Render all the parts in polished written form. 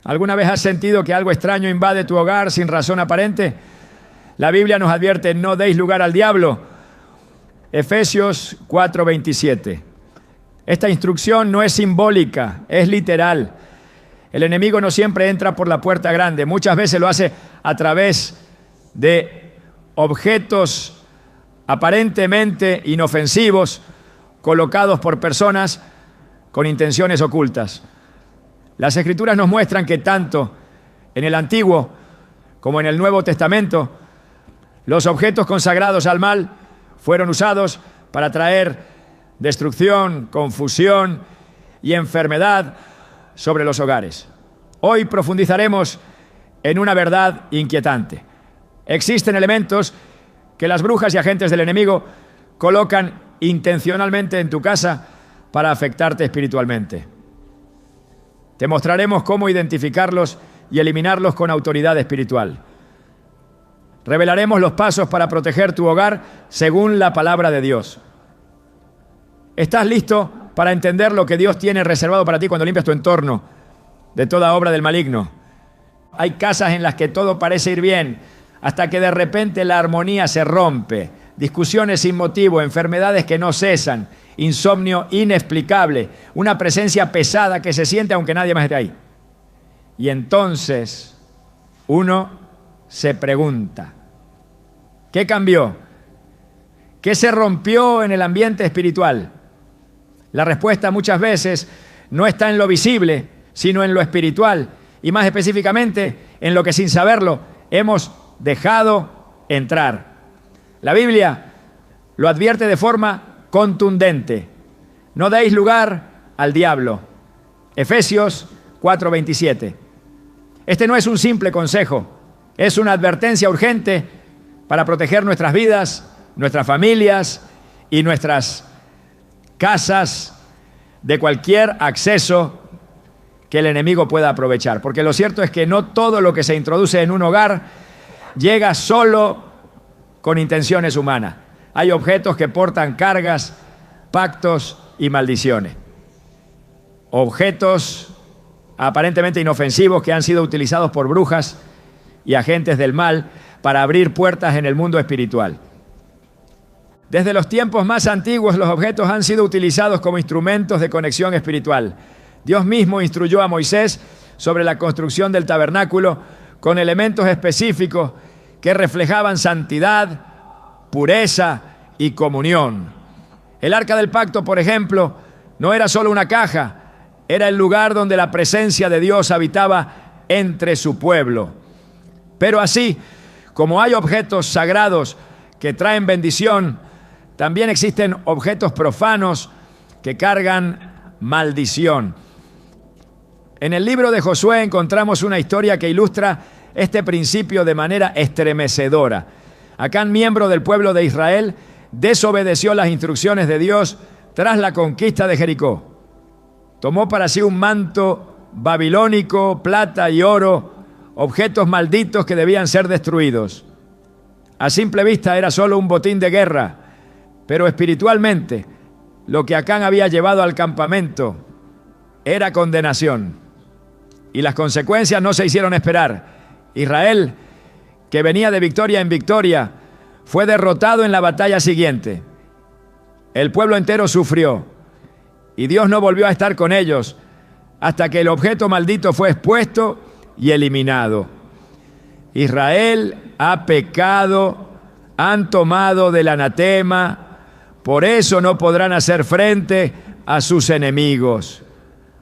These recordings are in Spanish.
¿Alguna vez has sentido que algo extraño invade tu hogar sin razón aparente? La Biblia nos advierte: no deis lugar al diablo. Efesios 4:27. Esta instrucción no es simbólica, es literal. El enemigo no siempre entra por la puerta grande, muchas veces lo hace a través de objetos aparentemente inofensivos colocados por personas con intenciones ocultas. Las Escrituras nos muestran que tanto en el Antiguo como en el Nuevo Testamento, los objetos consagrados al mal fueron usados para traer destrucción, confusión y enfermedad sobre los hogares. Hoy profundizaremos en una verdad inquietante. Existen elementos que las brujas y agentes del enemigo colocan intencionalmente en tu casa para afectarte espiritualmente. Te mostraremos cómo identificarlos y eliminarlos con autoridad espiritual. Revelaremos los pasos para proteger tu hogar según la palabra de Dios. ¿Estás listo para entender lo que Dios tiene reservado para ti cuando limpias tu entorno de toda obra del maligno? Hay casas en las que todo parece ir bien, hasta que de repente la armonía se rompe. Discusiones sin motivo, enfermedades que no cesan, insomnio inexplicable, una presencia pesada que se siente aunque nadie más esté ahí. Y entonces uno se pregunta: ¿qué cambió? ¿Qué se rompió en el ambiente espiritual? La respuesta muchas veces no está en lo visible, sino en lo espiritual, y más específicamente en lo que sin saberlo hemos dejado entrar. La Biblia lo advierte de forma contundente: no deis lugar al diablo. Efesios 4:27. Este no es un simple consejo, es una advertencia urgente para proteger nuestras vidas, nuestras familias y nuestras casas de cualquier acceso que el enemigo pueda aprovechar. Porque lo cierto es que no todo lo que se introduce en un hogar llega solo con intenciones humanas. Hay objetos que portan cargas, pactos y maldiciones. Objetos aparentemente inofensivos que han sido utilizados por brujas y agentes del mal para abrir puertas en el mundo espiritual. Desde los tiempos más antiguos, los objetos han sido utilizados como instrumentos de conexión espiritual. Dios mismo instruyó a Moisés sobre la construcción del tabernáculo con elementos específicos que reflejaban santidad, pureza y comunión. El arca del pacto, por ejemplo, no era solo una caja, era el lugar donde la presencia de Dios habitaba entre su pueblo. Pero así como hay objetos sagrados que traen bendición, también existen objetos profanos que cargan maldición. En el libro de Josué encontramos una historia que ilustra este principio de manera estremecedora. Acán, miembro del pueblo de Israel, desobedeció las instrucciones de Dios tras la conquista de Jericó. Tomó para sí un manto babilónico, plata y oro, objetos malditos que debían ser destruidos. A simple vista era solo un botín de guerra, pero espiritualmente lo que Acán había llevado al campamento era condenación. Y las consecuencias no se hicieron esperar. Israel, que venía de victoria en victoria, fue derrotado en la batalla siguiente. El pueblo entero sufrió y Dios no volvió a estar con ellos hasta que el objeto maldito fue expuesto y eliminado. Israel ha pecado, han tomado del anatema, por eso no podrán hacer frente a sus enemigos.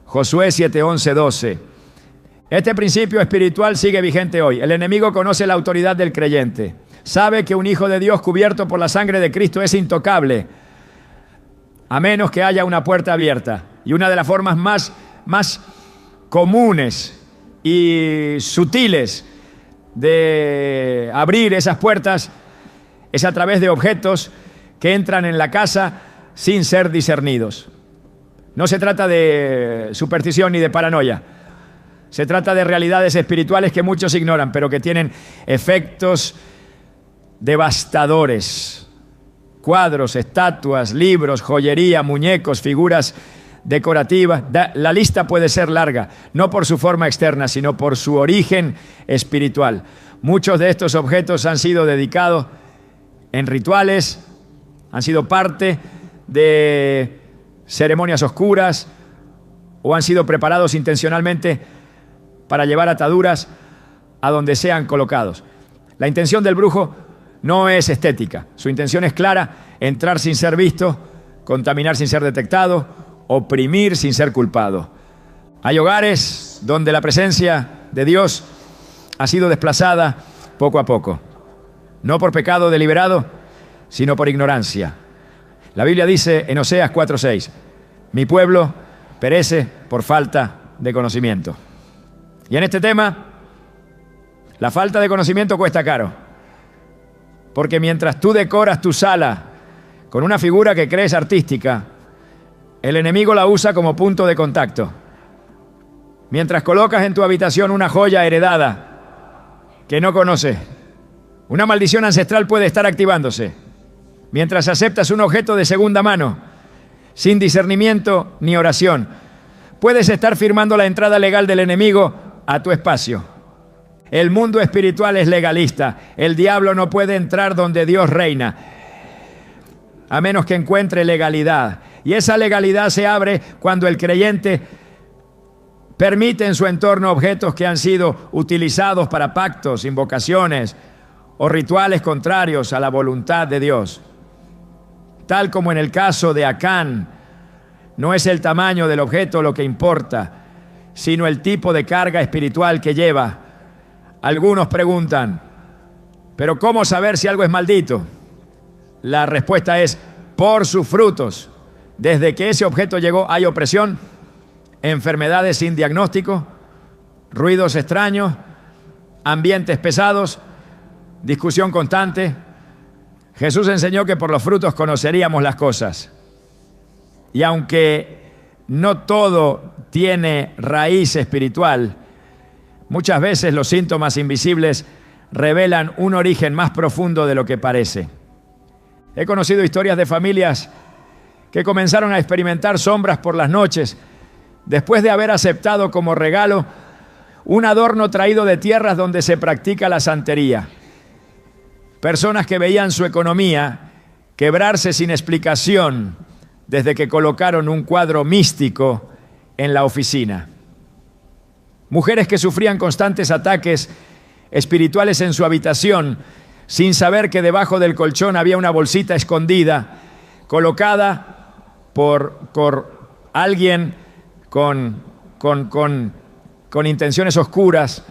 Josué 7:11-12. Este principio espiritual sigue vigente hoy. El enemigo conoce la autoridad del creyente. Sabe que un hijo de Dios cubierto por la sangre de Cristo es intocable, a menos que haya una puerta abierta. Y una de las formas más comunes y sutiles de abrir esas puertas es a través de objetos que entran en la casa sin ser discernidos. No se trata de superstición ni de paranoia. Se trata de realidades espirituales que muchos ignoran, pero que tienen efectos devastadores. Cuadros, estatuas, libros, joyería, muñecos, figuras decorativas. La lista puede ser larga, no por su forma externa, sino por su origen espiritual. Muchos de estos objetos han sido dedicados en rituales, han sido parte de ceremonias oscuras o han sido preparados intencionalmente para llevar ataduras a donde sean colocados. La intención del brujo no es estética. Su intención es clara: entrar sin ser visto, contaminar sin ser detectado, oprimir sin ser culpado. Hay hogares donde la presencia de Dios ha sido desplazada poco a poco, no por pecado deliberado, sino por ignorancia. La Biblia dice en Oseas 4:6, mi pueblo perece por falta de conocimiento. Y en este tema, la falta de conocimiento cuesta caro, porque mientras tú decoras tu sala con una figura que crees artística, el enemigo la usa como punto de contacto. Mientras colocas en tu habitación una joya heredada que no conoces, una maldición ancestral puede estar activándose. Mientras aceptas un objeto de segunda mano, sin discernimiento ni oración, puedes estar firmando la entrada legal del enemigo a tu espacio. El mundo espiritual es legalista. El diablo no puede entrar donde Dios reina, a menos que encuentre legalidad. Y esa legalidad se abre cuando el creyente permite en su entorno objetos que han sido utilizados para pactos, invocaciones o rituales contrarios a la voluntad de Dios. Tal como en el caso de Acán, no es el tamaño del objeto lo que importa, sino el tipo de carga espiritual que lleva. Algunos preguntan, ¿pero cómo saber si algo es maldito? La respuesta es, por sus frutos. Desde que ese objeto llegó hay opresión, enfermedades sin diagnóstico, ruidos extraños, ambientes pesados, discusión constante. Jesús enseñó que por los frutos conoceríamos las cosas. Y aunque no todo tiene raíz espiritual, muchas veces los síntomas invisibles revelan un origen más profundo de lo que parece. He conocido historias de familias que comenzaron a experimentar sombras por las noches después de haber aceptado como regalo un adorno traído de tierras donde se practica la santería. Personas que veían su economía quebrarse sin explicación desde que colocaron un cuadro místico en la oficina. Mujeres que sufrían constantes ataques espirituales en su habitación sin saber que debajo del colchón había una bolsita escondida colocada por alguien con intenciones oscuras.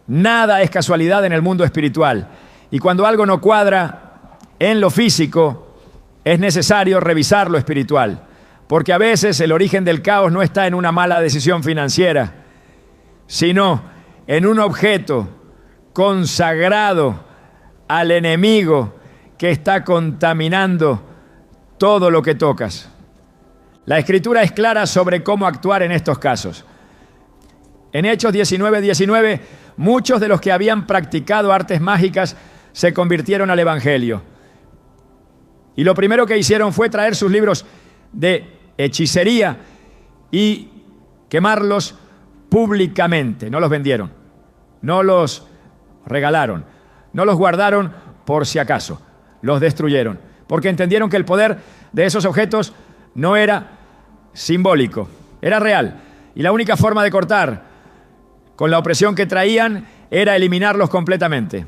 Nada es casualidad en el mundo espiritual. Y cuando algo no cuadra en lo físico, es necesario revisar lo espiritual. Porque a veces el origen del caos no está en una mala decisión financiera, sino en un objeto consagrado al enemigo que está contaminando todo lo que tocas. La Escritura es clara sobre cómo actuar en estos casos. En Hechos 19:19, muchos de los que habían practicado artes mágicas se convirtieron al Evangelio. Y lo primero que hicieron fue traer sus libros de hechicería y quemarlos públicamente. No los vendieron, no los regalaron, no los guardaron por si acaso, los destruyeron, porque entendieron que el poder de esos objetos no era simbólico, era real. Y la única forma de cortar con la opresión que traían era eliminarlos completamente.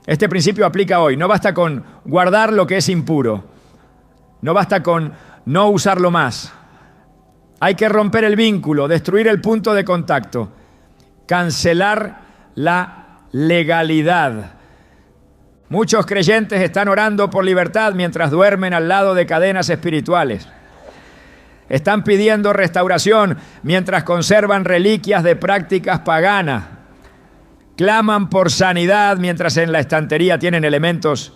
Este principio aplica hoy. No basta con guardar lo que es impuro, no basta con no usarlo más. Hay que romper el vínculo, destruir el punto de contacto, cancelar la legalidad. Muchos creyentes están orando por libertad mientras duermen al lado de cadenas espirituales. Están pidiendo restauración mientras conservan reliquias de prácticas paganas. Claman por sanidad mientras en la estantería tienen elementos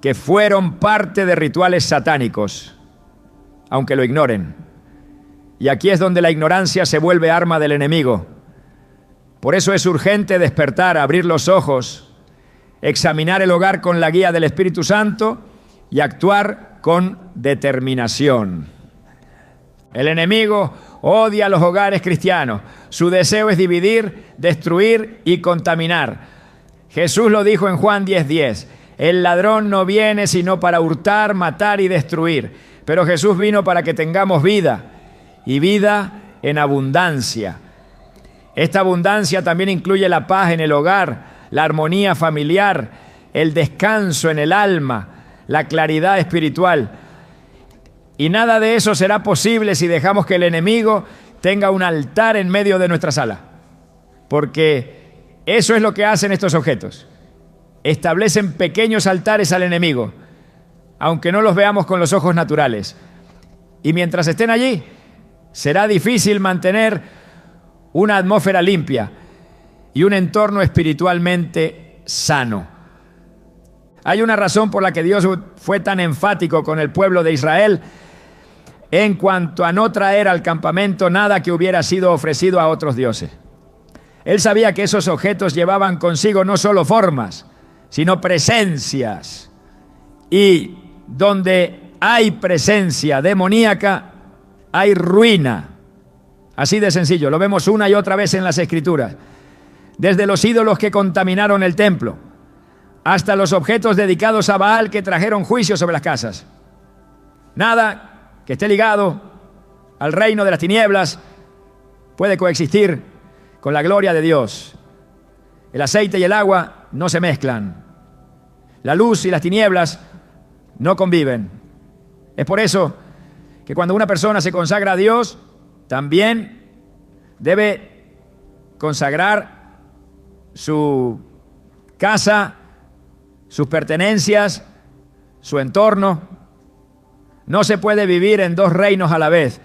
que fueron parte de rituales satánicos, aunque lo ignoren. Y aquí es donde la ignorancia se vuelve arma del enemigo. Por eso es urgente despertar, abrir los ojos, examinar el hogar con la guía del Espíritu Santo y actuar con determinación. El enemigo odia los hogares cristianos. Su deseo es dividir, destruir y contaminar. Jesús lo dijo en Juan 10:10. El ladrón no viene sino para hurtar, matar y destruir. Pero Jesús vino para que tengamos vida, y vida en abundancia. Esta abundancia también incluye la paz en el hogar, la armonía familiar, el descanso en el alma, la claridad espiritual. Y nada de eso será posible si dejamos que el enemigo tenga un altar en medio de nuestra sala. Porque eso es lo que hacen estos objetos. Establecen pequeños altares al enemigo, aunque no los veamos con los ojos naturales. Y mientras estén allí, será difícil mantener una atmósfera limpia y un entorno espiritualmente sano. Hay una razón por la que Dios fue tan enfático con el pueblo de Israel en cuanto a no traer al campamento nada que hubiera sido ofrecido a otros dioses. Él sabía que esos objetos llevaban consigo no solo formas, sino presencias. Y donde hay presencia demoníaca, hay ruina. Así de sencillo, lo vemos una y otra vez en las Escrituras. Desde los ídolos que contaminaron el templo, hasta los objetos dedicados a Baal que trajeron juicio sobre las casas. Nada que esté ligado al reino de las tinieblas puede coexistir con la gloria de Dios. El aceite y el agua no se mezclan. La luz y las tinieblas no conviven. Es por eso que cuando una persona se consagra a Dios, también debe consagrar su casa, sus pertenencias, su entorno. No se puede vivir en dos reinos a la vez.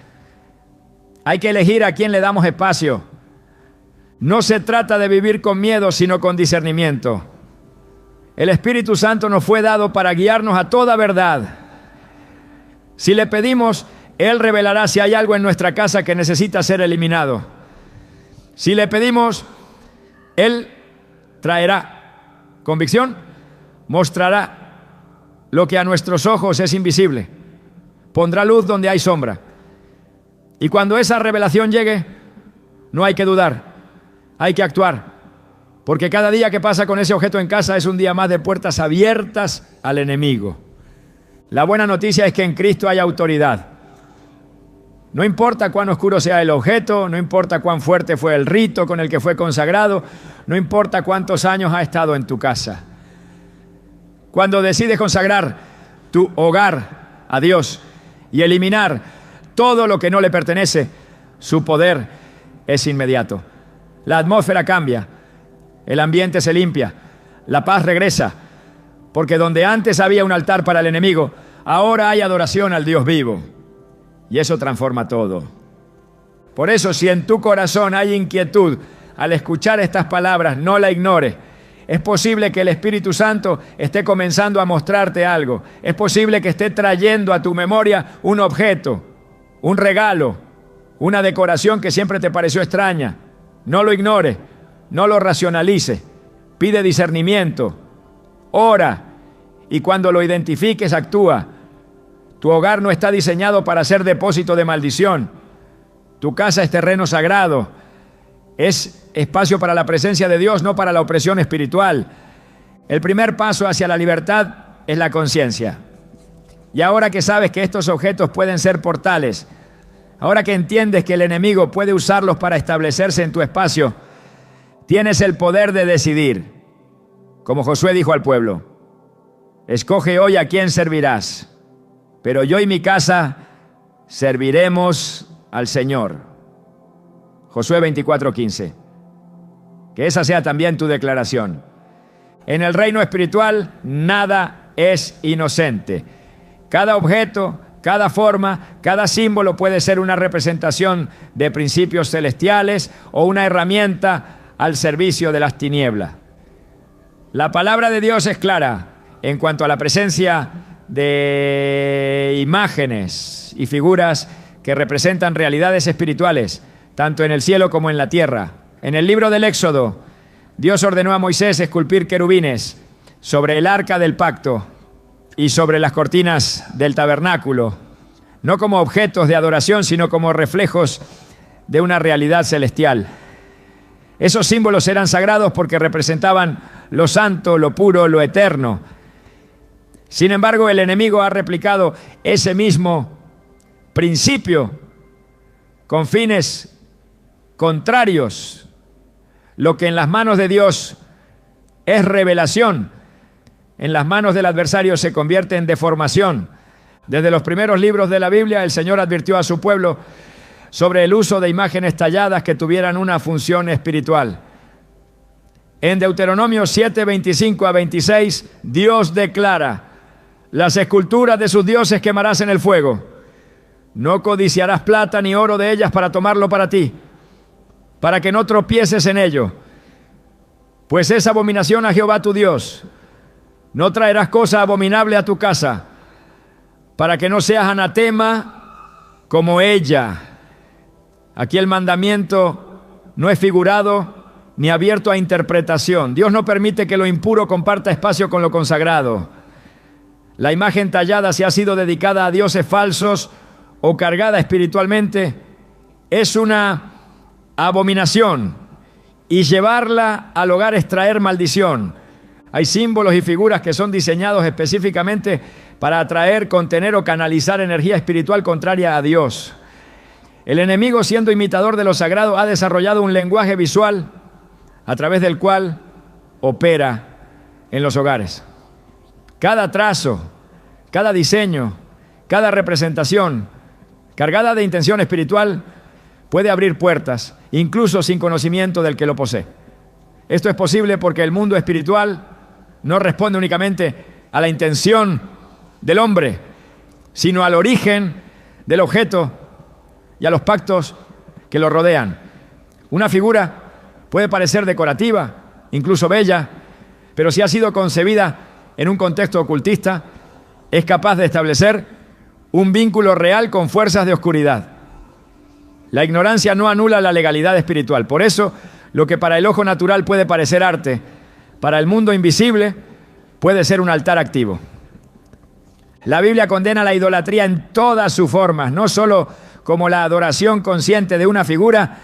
Hay que elegir a quién le damos espacio. No se trata de vivir con miedo, sino con discernimiento. El Espíritu Santo nos fue dado para guiarnos a toda verdad. Si le pedimos, Él revelará si hay algo en nuestra casa que necesita ser eliminado. Si le pedimos, Él traerá convicción, mostrará lo que a nuestros ojos es invisible, pondrá luz donde hay sombra. Y cuando esa revelación llegue, no hay que dudar, hay que actuar, porque cada día que pasa con ese objeto en casa es un día más de puertas abiertas al enemigo. La buena noticia es que en Cristo hay autoridad. No importa cuán oscuro sea el objeto, no importa cuán fuerte fue el rito con el que fue consagrado, no importa cuántos años ha estado en tu casa. Cuando decides consagrar tu hogar a Dios y eliminar todo lo que no le pertenece, su poder es inmediato. La atmósfera cambia, el ambiente se limpia, la paz regresa, porque donde antes había un altar para el enemigo, ahora hay adoración al Dios vivo. Y eso transforma todo. Por eso, si en tu corazón hay inquietud al escuchar estas palabras, no la ignores. Es posible que el Espíritu Santo esté comenzando a mostrarte algo. Es posible que esté trayendo a tu memoria un objeto, un regalo, una decoración que siempre te pareció extraña. No lo ignores, no lo racionalices. Pide discernimiento, ora, y cuando lo identifiques, actúa. Tu hogar no está diseñado para ser depósito de maldición. Tu casa es terreno sagrado. Es espacio para la presencia de Dios, no para la opresión espiritual. El primer paso hacia la libertad es la conciencia. Y ahora que sabes que estos objetos pueden ser portales, ahora que entiendes que el enemigo puede usarlos para establecerse en tu espacio, tienes el poder de decidir. Como Josué dijo al pueblo: escoge hoy a quién servirás, pero yo y mi casa serviremos al Señor. Josué 24:15. Que esa sea también tu declaración. En el reino espiritual nada es inocente. Cada objeto, cada forma, cada símbolo puede ser una representación de principios celestiales o una herramienta al servicio de las tinieblas. La palabra de Dios es clara en cuanto a la presencia de imágenes y figuras que representan realidades espirituales, tanto en el cielo como en la tierra. En el libro del Éxodo, Dios ordenó a Moisés esculpir querubines sobre el arca del pacto y sobre las cortinas del tabernáculo. no como objetos de adoración, sino como reflejos de una realidad celestial. Esos símbolos eran sagrados porque representaban lo santo, lo puro, lo eterno. Sin embargo, el enemigo ha replicado ese mismo principio con fines contrarios. Lo que en las manos de Dios es revelación, en las manos del adversario se convierte en deformación. Desde los primeros libros de la Biblia, el Señor advirtió a su pueblo sobre el uso de imágenes talladas que tuvieran una función espiritual. En Deuteronomio 7, 25 a 26, Dios declara: las esculturas de sus dioses quemarás en el fuego. No codiciarás plata ni oro de ellas para tomarlo para ti, para que no tropieces en ello, pues es abominación a Jehová tu Dios. No traerás cosa abominable a tu casa, para que no seas anatema como ella. Aquí el mandamiento no es figurado ni abierto a interpretación. Dios no permite que lo impuro comparta espacio con lo consagrado. La imagen tallada, si ha sido dedicada a dioses falsos o cargada espiritualmente, es una abominación, y llevarla al hogar es traer maldición. Hay símbolos y figuras que son diseñados específicamente para atraer, contener o canalizar energía espiritual contraria a Dios. El enemigo, siendo imitador de lo sagrado, ha desarrollado un lenguaje visual a través del cual opera en los hogares. Cada trazo, cada diseño, cada representación cargada de intención espiritual puede abrir puertas, incluso sin conocimiento del que lo posee. Esto es posible porque el mundo espiritual no responde únicamente a la intención del hombre, sino al origen del objeto y a los pactos que lo rodean. Una figura puede parecer decorativa, incluso bella, pero si ha sido concebida en un contexto ocultista, es capaz de establecer un vínculo real con fuerzas de oscuridad. La ignorancia no anula la legalidad espiritual. Por eso, lo que para el ojo natural puede parecer arte, para el mundo invisible puede ser un altar activo. La Biblia condena la idolatría en todas sus formas, no solo como la adoración consciente de una figura,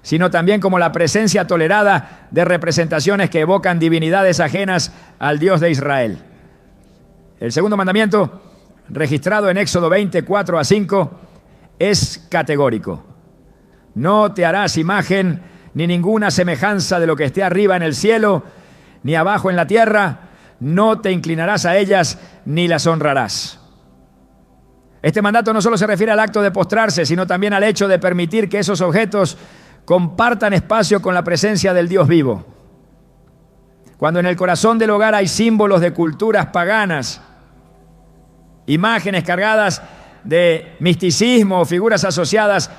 sino también como la presencia tolerada de representaciones que evocan divinidades ajenas al Dios de Israel. El segundo mandamiento, registrado en Éxodo 20, 4 a 5, es categórico. No te harás imagen ni ninguna semejanza de lo que esté arriba en el cielo, ni abajo en la tierra. No te inclinarás a ellas, ni las honrarás. Este mandato no solo se refiere al acto de postrarse, sino también al hecho de permitir que esos objetos compartan espacio con la presencia del Dios vivo. Cuando en el corazón del hogar hay símbolos de culturas paganas, imágenes cargadas de misticismo o figuras asociadas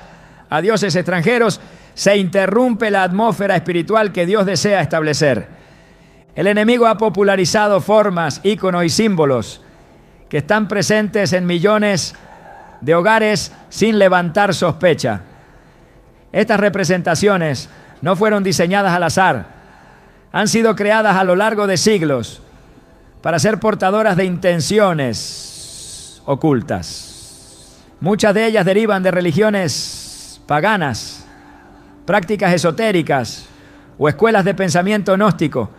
a dioses extranjeros, se interrumpe la atmósfera espiritual que Dios desea establecer. El enemigo ha popularizado formas, íconos y símbolos que están presentes en millones de hogares sin levantar sospecha. Estas representaciones no fueron diseñadas al azar, han sido creadas a lo largo de siglos para ser portadoras de intenciones ocultas. Muchas de ellas derivan de religiones paganas, prácticas esotéricas o escuelas de pensamiento gnóstico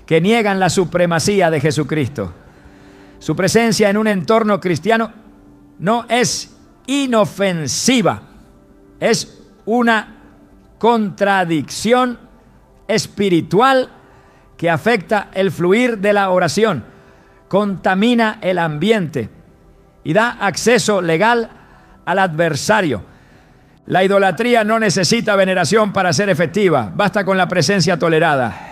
que niegan la supremacía de Jesucristo. Su presencia en un entorno cristiano no es inofensiva, es una contradicción espiritual que afecta el fluir de la oración, contamina el ambiente y da acceso legal al adversario. La idolatría no necesita veneración para ser efectiva, basta con la presencia tolerada.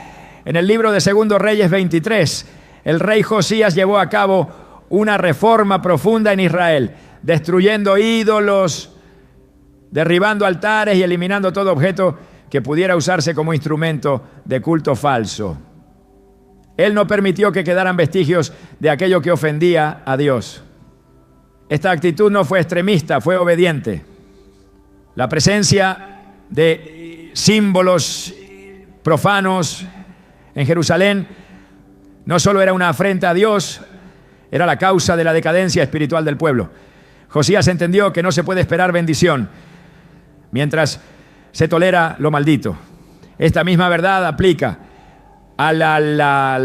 En el libro de 2 Reyes 23, el rey Josías llevó a cabo una reforma profunda en Israel, destruyendo ídolos, derribando altares y eliminando todo objeto que pudiera usarse como instrumento de culto falso. Él no permitió que quedaran vestigios de aquello que ofendía a Dios. Esta actitud no fue extremista, fue obediente. La presencia de símbolos profanos en Jerusalén no solo era una afrenta a Dios, era la causa de la decadencia espiritual del pueblo. Josías entendió que no se puede esperar bendición mientras se tolera lo maldito. Esta misma verdad aplica a la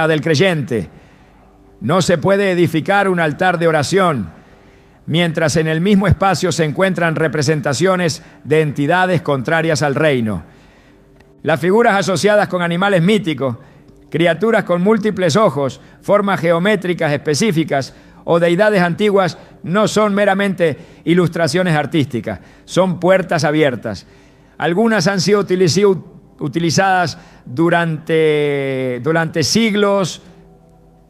del creyente. No se puede edificar un altar de oración mientras en el mismo espacio se encuentran representaciones de entidades contrarias al reino. Las figuras asociadas con animales míticos, criaturas con múltiples ojos, formas geométricas específicas o deidades antiguas no son meramente ilustraciones artísticas, son puertas abiertas. Algunas han sido utilizadas durante siglos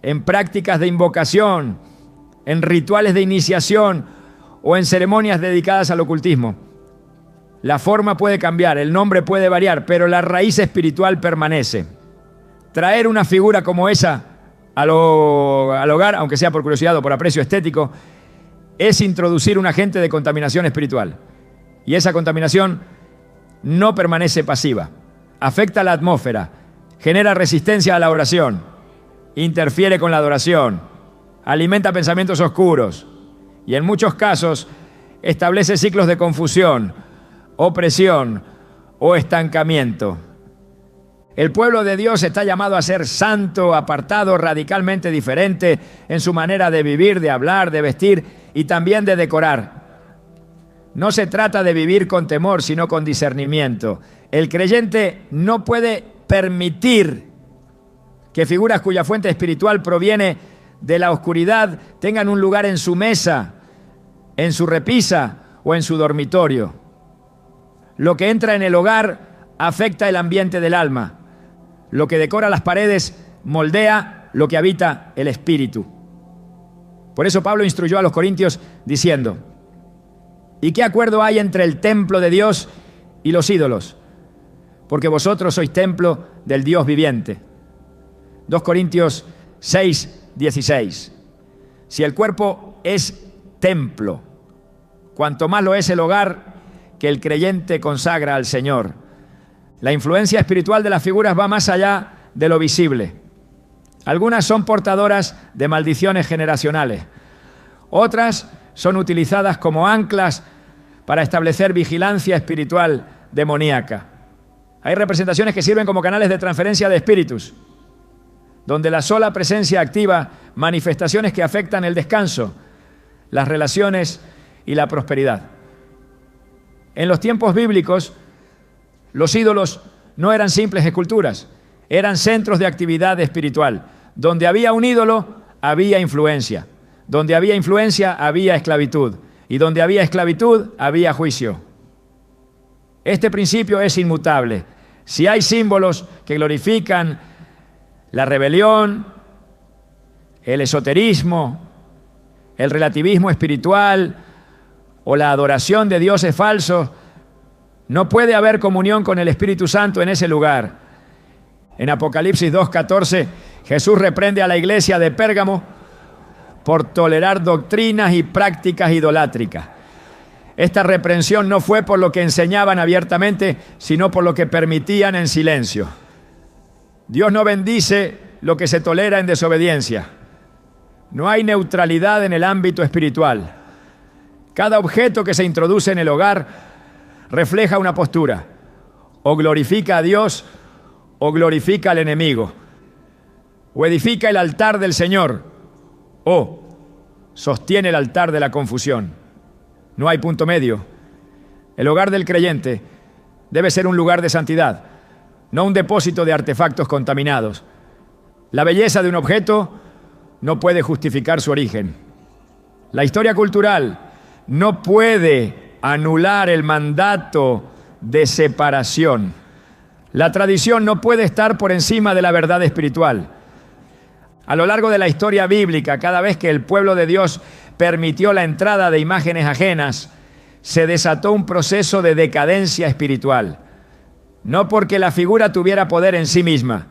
en prácticas de invocación, en rituales de iniciación o en ceremonias dedicadas al ocultismo. La forma puede cambiar, el nombre puede variar, pero la raíz espiritual permanece. Traer una figura como esa al hogar, aunque sea por curiosidad o por aprecio estético, es introducir un agente de contaminación espiritual. Y esa contaminación no permanece pasiva. Afecta la atmósfera, genera resistencia a la oración, interfiere con la adoración, alimenta pensamientos oscuros y en muchos casos establece ciclos de confusión, opresión o estancamiento. El pueblo de Dios está llamado a ser santo, apartado, radicalmente diferente en su manera de vivir, de hablar, de vestir y también de decorar. No se trata de vivir con temor, sino con discernimiento. El creyente no puede permitir que figuras cuya fuente espiritual proviene de la oscuridad tengan un lugar en su mesa, en su repisa o en su dormitorio. Lo que entra en el hogar afecta el ambiente del alma. Lo que decora las paredes moldea lo que habita el espíritu. Por eso Pablo instruyó a los corintios diciendo: ¿y qué acuerdo hay entre el templo de Dios y los ídolos? Porque vosotros sois templo del Dios viviente. 2 Corintios 6, 16. Si el cuerpo es templo, cuanto más lo es el hogar que el creyente consagra al Señor. La influencia espiritual de las figuras va más allá de lo visible. Algunas son portadoras de maldiciones generacionales. Otras son utilizadas como anclas para establecer vigilancia espiritual demoníaca. Hay representaciones que sirven como canales de transferencia de espíritus, donde la sola presencia activa manifestaciones que afectan el descanso, las relaciones y la prosperidad. En los tiempos bíblicos, los ídolos no eran simples esculturas, eran centros de actividad espiritual. Donde había un ídolo, había influencia. Donde había influencia, había esclavitud. Y donde había esclavitud, había juicio. Este principio es inmutable. Si hay símbolos que glorifican la rebelión, el esoterismo, el relativismo espiritual o la adoración de dioses falsos, no puede haber comunión con el Espíritu Santo en ese lugar. En Apocalipsis 2:14, Jesús reprende a la iglesia de Pérgamo por tolerar doctrinas y prácticas idolátricas. Esta reprensión no fue por lo que enseñaban abiertamente, sino por lo que permitían en silencio. Dios no bendice lo que se tolera en desobediencia. No hay neutralidad en el ámbito espiritual. Cada objeto que se introduce en el hogar refleja una postura. O glorifica a Dios o glorifica al enemigo. O edifica el altar del Señor o sostiene el altar de la confusión. No hay punto medio. El hogar del creyente debe ser un lugar de santidad, no un depósito de artefactos contaminados. La belleza de un objeto no puede justificar su origen. La historia cultural no puede anular el mandato de separación. La tradición no puede estar por encima de la verdad espiritual. A lo largo de la historia bíblica, cada vez que el pueblo de Dios permitió la entrada de imágenes ajenas, se desató un proceso de decadencia espiritual. No porque la figura tuviera poder en sí misma,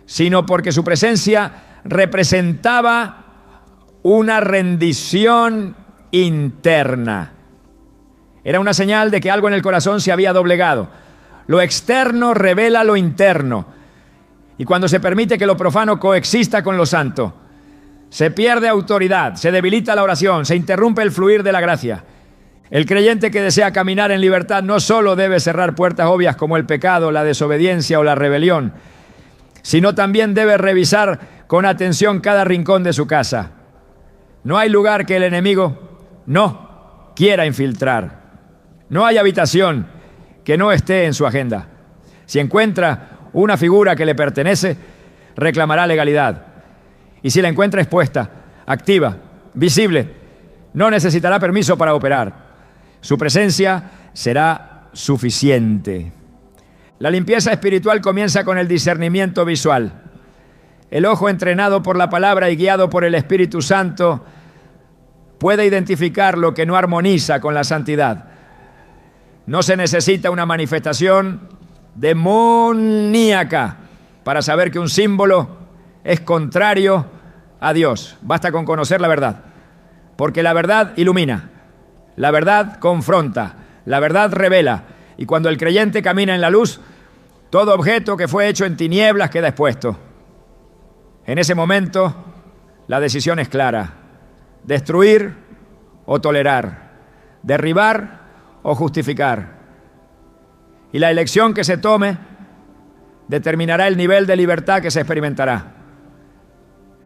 sino porque su presencia representaba una rendición interna. Era una señal de que algo en el corazón se había doblegado. Lo externo revela lo interno. Y cuando se permite que lo profano coexista con lo santo, Se pierde autoridad, se debilita la oración, se interrumpe el fluir de la gracia. El creyente que desea caminar en libertad no solo debe cerrar puertas obvias como el pecado, la desobediencia o la rebelión, sino también debe revisar con atención cada rincón de su casa. No hay lugar que el enemigo no quiera infiltrar. No hay habitación que no esté en su agenda. Si encuentra una figura que le pertenece, reclamará legalidad. Y si la encuentra expuesta, activa, visible, no necesitará permiso para operar. Su presencia será suficiente. La limpieza espiritual comienza con el discernimiento visual. El ojo entrenado por la palabra y guiado por el Espíritu Santo puede identificar lo que no armoniza con la santidad. No se necesita una manifestación demoníaca para saber que un símbolo es contrario a Dios. Basta con conocer la verdad, porque la verdad ilumina, la verdad confronta, la verdad revela, y cuando el creyente camina en la luz, todo objeto que fue hecho en tinieblas queda expuesto. En ese momento, la decisión es clara: destruir o tolerar, derribar o justificar. Y la elección que se tome determinará el nivel de libertad que se experimentará.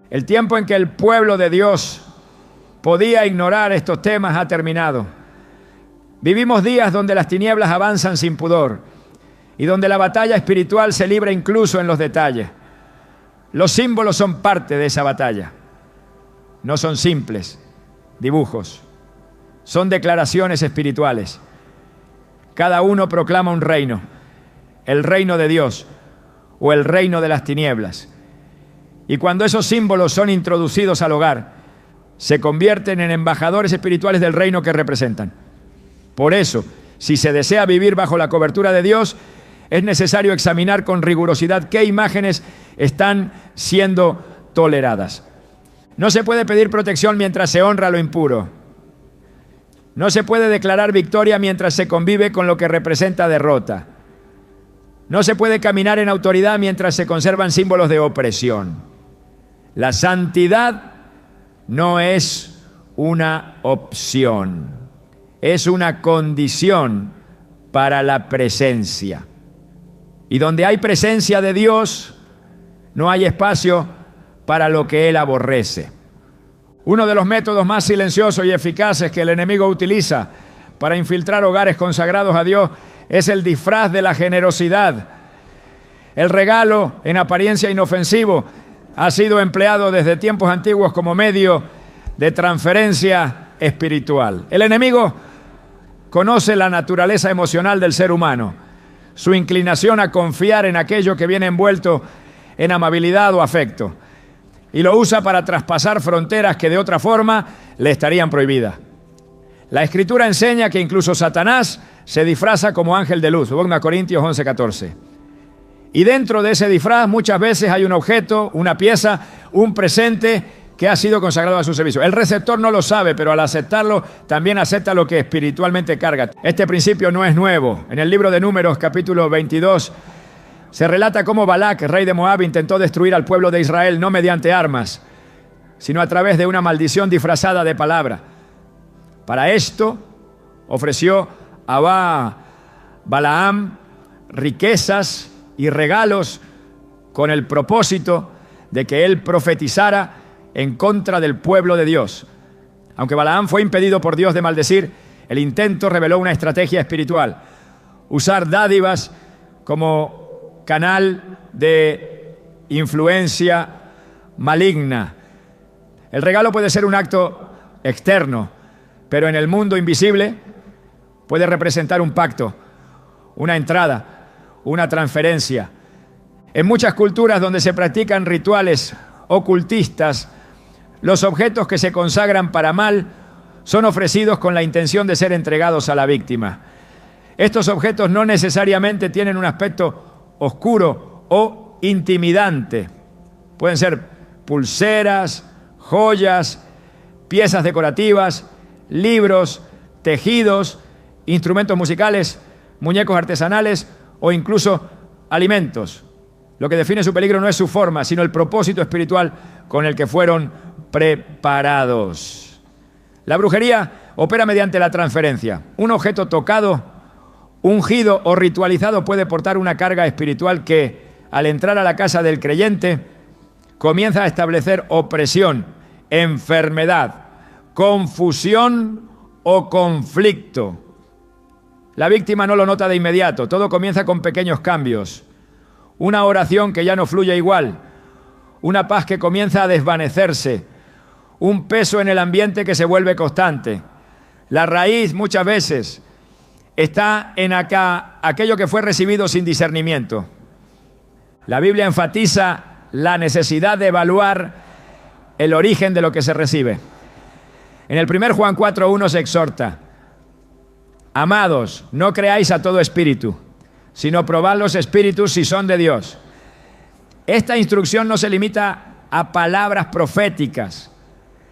El tiempo en que el pueblo de Dios podía ignorar estos temas ha terminado. Vivimos días donde las tinieblas avanzan sin pudor y donde la batalla espiritual se libra incluso en los detalles. Los símbolos son parte de esa batalla. No son simples dibujos, son declaraciones espirituales. Cada uno proclama un reino, el reino de Dios o el reino de las tinieblas. Y cuando esos símbolos son introducidos al hogar, se convierten en embajadores espirituales del reino que representan. Por eso, si se desea vivir bajo la cobertura de Dios, es necesario examinar con rigurosidad qué imágenes están siendo toleradas. No se puede pedir protección mientras se honra lo impuro. No se puede declarar victoria mientras se convive con lo que representa derrota. No se puede caminar en autoridad mientras se conservan símbolos de opresión. La santidad no es una opción, es una condición para la presencia. Y donde hay presencia de Dios, no hay espacio para lo que Él aborrece. Uno de los métodos más silenciosos y eficaces que el enemigo utiliza para infiltrar hogares consagrados a Dios es el disfraz de la generosidad. El regalo, en apariencia inofensivo, ha sido empleado desde tiempos antiguos como medio de transferencia espiritual. El enemigo conoce la naturaleza emocional del ser humano, su inclinación a confiar en aquello que viene envuelto en amabilidad o afecto, y lo usa para traspasar fronteras que de otra forma le estarían prohibidas. La Escritura enseña que incluso Satanás se disfraza como ángel de luz, 2 Corintios 11:14. Y dentro de ese disfraz muchas veces hay un objeto, una pieza, un presente que ha sido consagrado a su servicio. El receptor no lo sabe, pero al aceptarlo también acepta lo que espiritualmente carga. Este principio no es nuevo. En el libro de Números, capítulo 22, se relata cómo Balac, rey de Moab, intentó destruir al pueblo de Israel no mediante armas, sino a través de una maldición disfrazada de palabra. Para esto ofreció a Balaam riquezas y regalos con el propósito de que él profetizara en contra del pueblo de Dios. Aunque Balaam fue impedido por Dios de maldecir, el intento reveló una estrategia espiritual: usar dádivas como canal de influencia maligna. El regalo puede ser un acto externo, pero en el mundo invisible puede representar un pacto, una entrada, una transferencia. En muchas culturas donde se practican rituales ocultistas, los objetos que se consagran para mal son ofrecidos con la intención de ser entregados a la víctima. Estos objetos no necesariamente tienen un aspecto oscuro o intimidante. Pueden ser pulseras, joyas, piezas decorativas, libros, tejidos, instrumentos musicales, muñecos artesanales o incluso alimentos. Lo que define su peligro no es su forma, sino el propósito espiritual con el que fueron preparados. La brujería opera mediante la transferencia. Un objeto tocado, ungido o ritualizado puede portar una carga espiritual que, al entrar a la casa del creyente, comienza a establecer opresión, enfermedad, confusión o conflicto. La víctima no lo nota de inmediato, todo comienza con pequeños cambios. Una oración que ya no fluye igual, una paz que comienza a desvanecerse, un peso en el ambiente que se vuelve constante. La raíz muchas veces está en aquello que fue recibido sin discernimiento. La Biblia enfatiza la necesidad de evaluar el origen de lo que se recibe. En el 1 Juan 4:1 se exhorta: amados, no creáis a todo espíritu, sino probad los espíritus si son de Dios. Esta instrucción no se limita a palabras proféticas,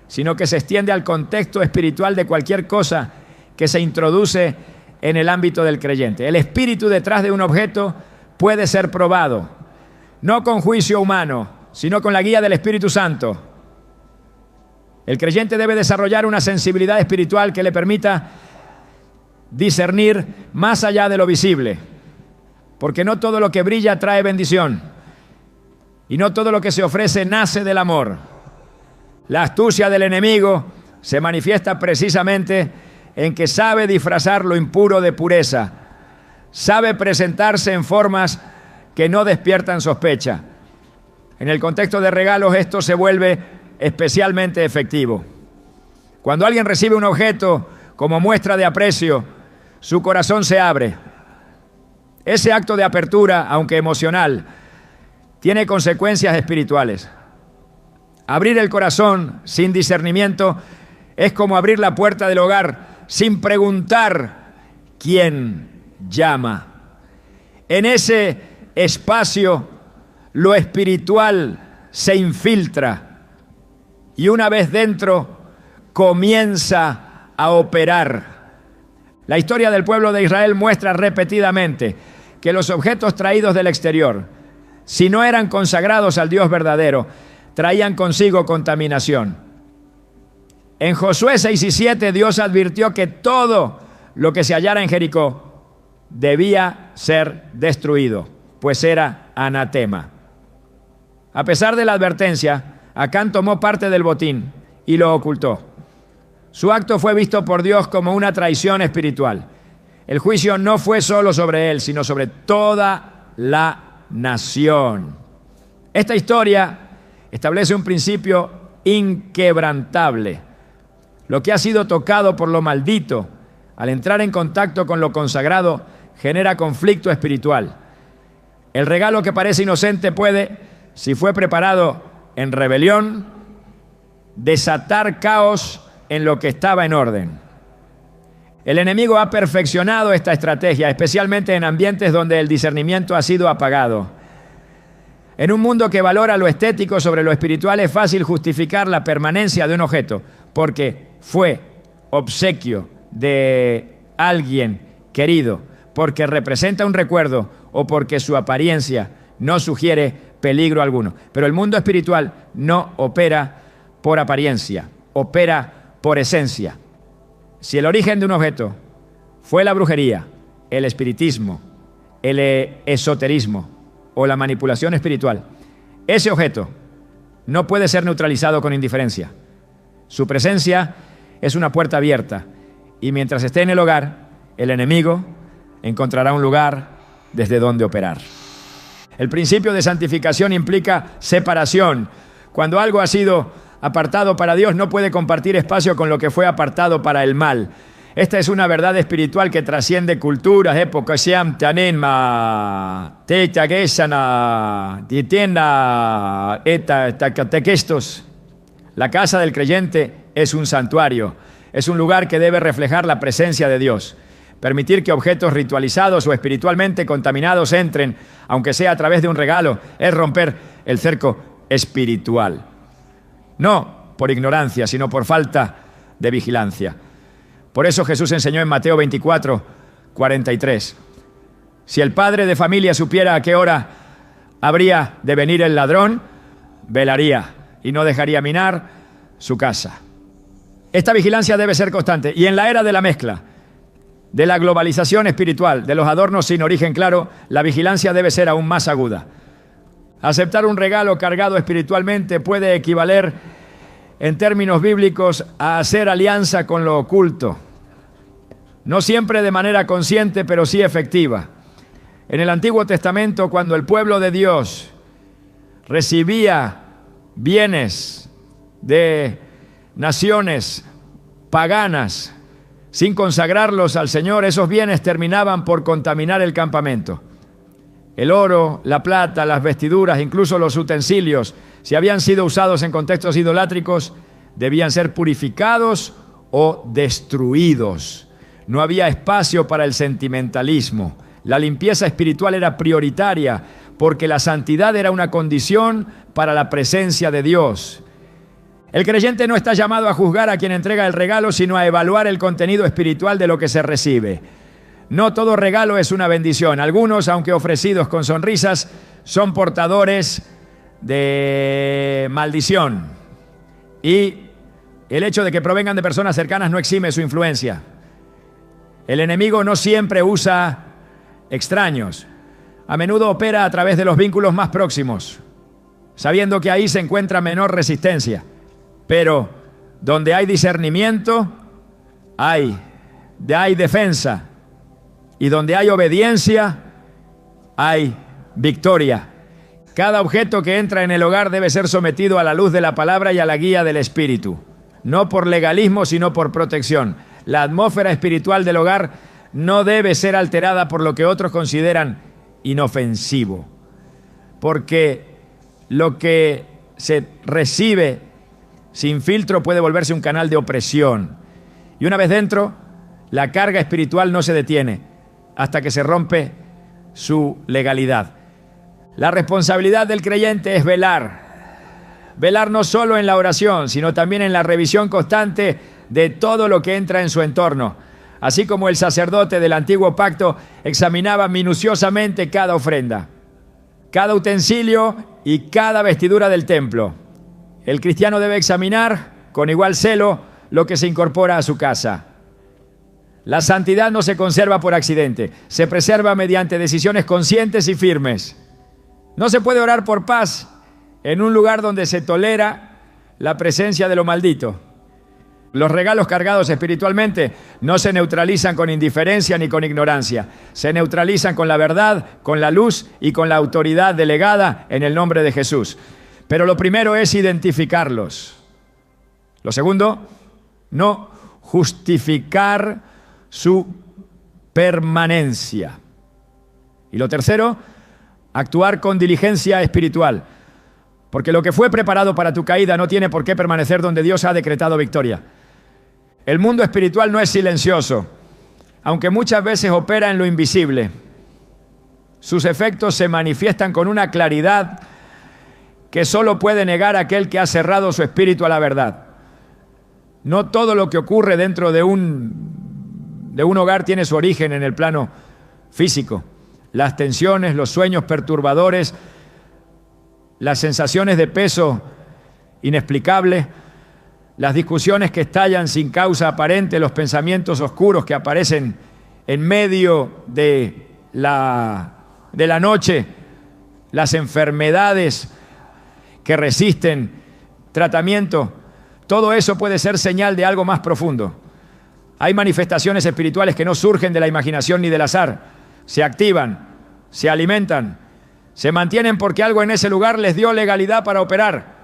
sino que se extiende al contexto espiritual de cualquier cosa que se introduce en el ámbito del creyente. El espíritu detrás de un objeto puede ser probado, no con juicio humano, sino con la guía del Espíritu Santo. El creyente debe desarrollar una sensibilidad espiritual que le permita discernir más allá de lo visible, porque no todo lo que brilla trae bendición y no todo lo que se ofrece nace del amor. La astucia del enemigo se manifiesta precisamente en que sabe disfrazar lo impuro de pureza, sabe presentarse en formas que no despiertan sospecha. En el contexto de regalos esto se vuelve especialmente efectivo. Cuando alguien recibe un objeto como muestra de aprecio, su corazón se abre. Ese acto de apertura, aunque emocional, tiene consecuencias espirituales. Abrir el corazón sin discernimiento es como abrir la puerta del hogar sin preguntar quién llama. En ese espacio, lo espiritual se infiltra y una vez dentro comienza a operar. La historia del pueblo de Israel muestra repetidamente que los objetos traídos del exterior, si no eran consagrados al Dios verdadero, traían consigo contaminación. En Josué 6:7 Dios advirtió que todo lo que se hallara en Jericó debía ser destruido, pues era anatema. A pesar de la advertencia, Acán tomó parte del botín y lo ocultó. Su acto fue visto por Dios como una traición espiritual. El juicio no fue solo sobre él, sino sobre toda la nación. Esta historia establece un principio inquebrantable. Lo que ha sido tocado por lo maldito, al entrar en contacto con lo consagrado, genera conflicto espiritual. El regalo que parece inocente puede, si fue preparado en rebelión, desatar caos en lo que estaba en orden. El enemigo ha perfeccionado esta estrategia, especialmente en ambientes donde el discernimiento ha sido apagado. En un mundo que valora lo estético sobre lo espiritual, es fácil justificar la permanencia de un objeto porque fue obsequio de alguien querido, porque representa un recuerdo o porque su apariencia no sugiere peligro alguno. Pero el mundo espiritual no opera por apariencia, opera por esencia. Si el origen de un objeto fue la brujería, el espiritismo, el esoterismo o la manipulación espiritual, ese objeto no puede ser neutralizado con indiferencia. Su presencia es una puerta abierta y mientras esté en el hogar, el enemigo encontrará un lugar desde donde operar. El principio de santificación implica separación. Cuando algo ha sido apartado para Dios, no puede compartir espacio con lo que fue apartado para el mal. Esta es una verdad espiritual que trasciende culturas, épocas, La casa del creyente es un santuario, es un lugar que debe reflejar la presencia de Dios. Permitir que objetos ritualizados o espiritualmente contaminados entren, aunque sea a través de un regalo, es romper el cerco espiritual. No por ignorancia, sino por falta de vigilancia. Por eso Jesús enseñó en Mateo 24:43. Si el padre de familia supiera a qué hora habría de venir el ladrón, velaría y no dejaría minar su casa. Esta vigilancia debe ser constante. Y en la era de la mezcla, de la globalización espiritual, de los adornos sin origen claro, la vigilancia debe ser aún más aguda. Aceptar un regalo cargado espiritualmente puede equivaler, en términos bíblicos, a hacer alianza con lo oculto. No siempre de manera consciente, pero sí efectiva. En el Antiguo Testamento, cuando el pueblo de Dios recibía bienes de naciones paganas sin consagrarlos al Señor, esos bienes terminaban por contaminar el campamento. El oro, la plata, las vestiduras, incluso los utensilios, si habían sido usados en contextos idolátricos, debían ser purificados o destruidos. No había espacio para el sentimentalismo. La limpieza espiritual era prioritaria porque la santidad era una condición para la presencia de Dios. El creyente no está llamado a juzgar a quien entrega el regalo, sino a evaluar el contenido espiritual de lo que se recibe. No todo regalo es una bendición. Algunos, aunque ofrecidos con sonrisas, son portadores de maldición. Y el hecho de que provengan de personas cercanas no exime su influencia. El enemigo no siempre usa extraños. A menudo opera a través de los vínculos más próximos, sabiendo que ahí se encuentra menor resistencia. Pero donde hay discernimiento, hay defensa. Y donde hay obediencia, hay victoria. Cada objeto que entra en el hogar debe ser sometido a la luz de la palabra y a la guía del Espíritu. No por legalismo, sino por protección. La atmósfera espiritual del hogar no debe ser alterada por lo que otros consideran inofensivo. Porque lo que se recibe sin filtro puede volverse un canal de opresión. Y una vez dentro, la carga espiritual no se detiene hasta que se rompe su legalidad. La responsabilidad del creyente es velar. Velar no solo en la oración, sino también en la revisión constante de todo lo que entra en su entorno. Así como el sacerdote del antiguo pacto examinaba minuciosamente cada ofrenda, cada utensilio y cada vestidura del templo. El cristiano debe examinar con igual celo lo que se incorpora a su casa. La santidad no se conserva por accidente, se preserva mediante decisiones conscientes y firmes. No se puede orar por paz en un lugar donde se tolera la presencia de lo maldito. Los regalos cargados espiritualmente no se neutralizan con indiferencia ni con ignorancia. Se neutralizan con la verdad, con la luz y con la autoridad delegada en el nombre de Jesús. Pero lo primero es identificarlos. Lo segundo, no justificar su permanencia. Y lo tercero, actuar con diligencia espiritual. Porque lo que fue preparado para tu caída no tiene por qué permanecer donde Dios ha decretado victoria. El mundo espiritual no es silencioso, aunque muchas veces opera en lo invisible. Sus efectos se manifiestan con una claridad que solo puede negar aquel que ha cerrado su espíritu a la verdad. No todo lo que ocurre dentro de un hogar tiene su origen en el plano físico. Las tensiones, los sueños perturbadores, las sensaciones de peso inexplicable, las discusiones que estallan sin causa aparente, los pensamientos oscuros que aparecen en medio de la noche, las enfermedades que resisten tratamiento, todo eso puede ser señal de algo más profundo. Hay manifestaciones espirituales que no surgen de la imaginación ni del azar, se activan, se alimentan, se mantienen porque algo en ese lugar les dio legalidad para operar.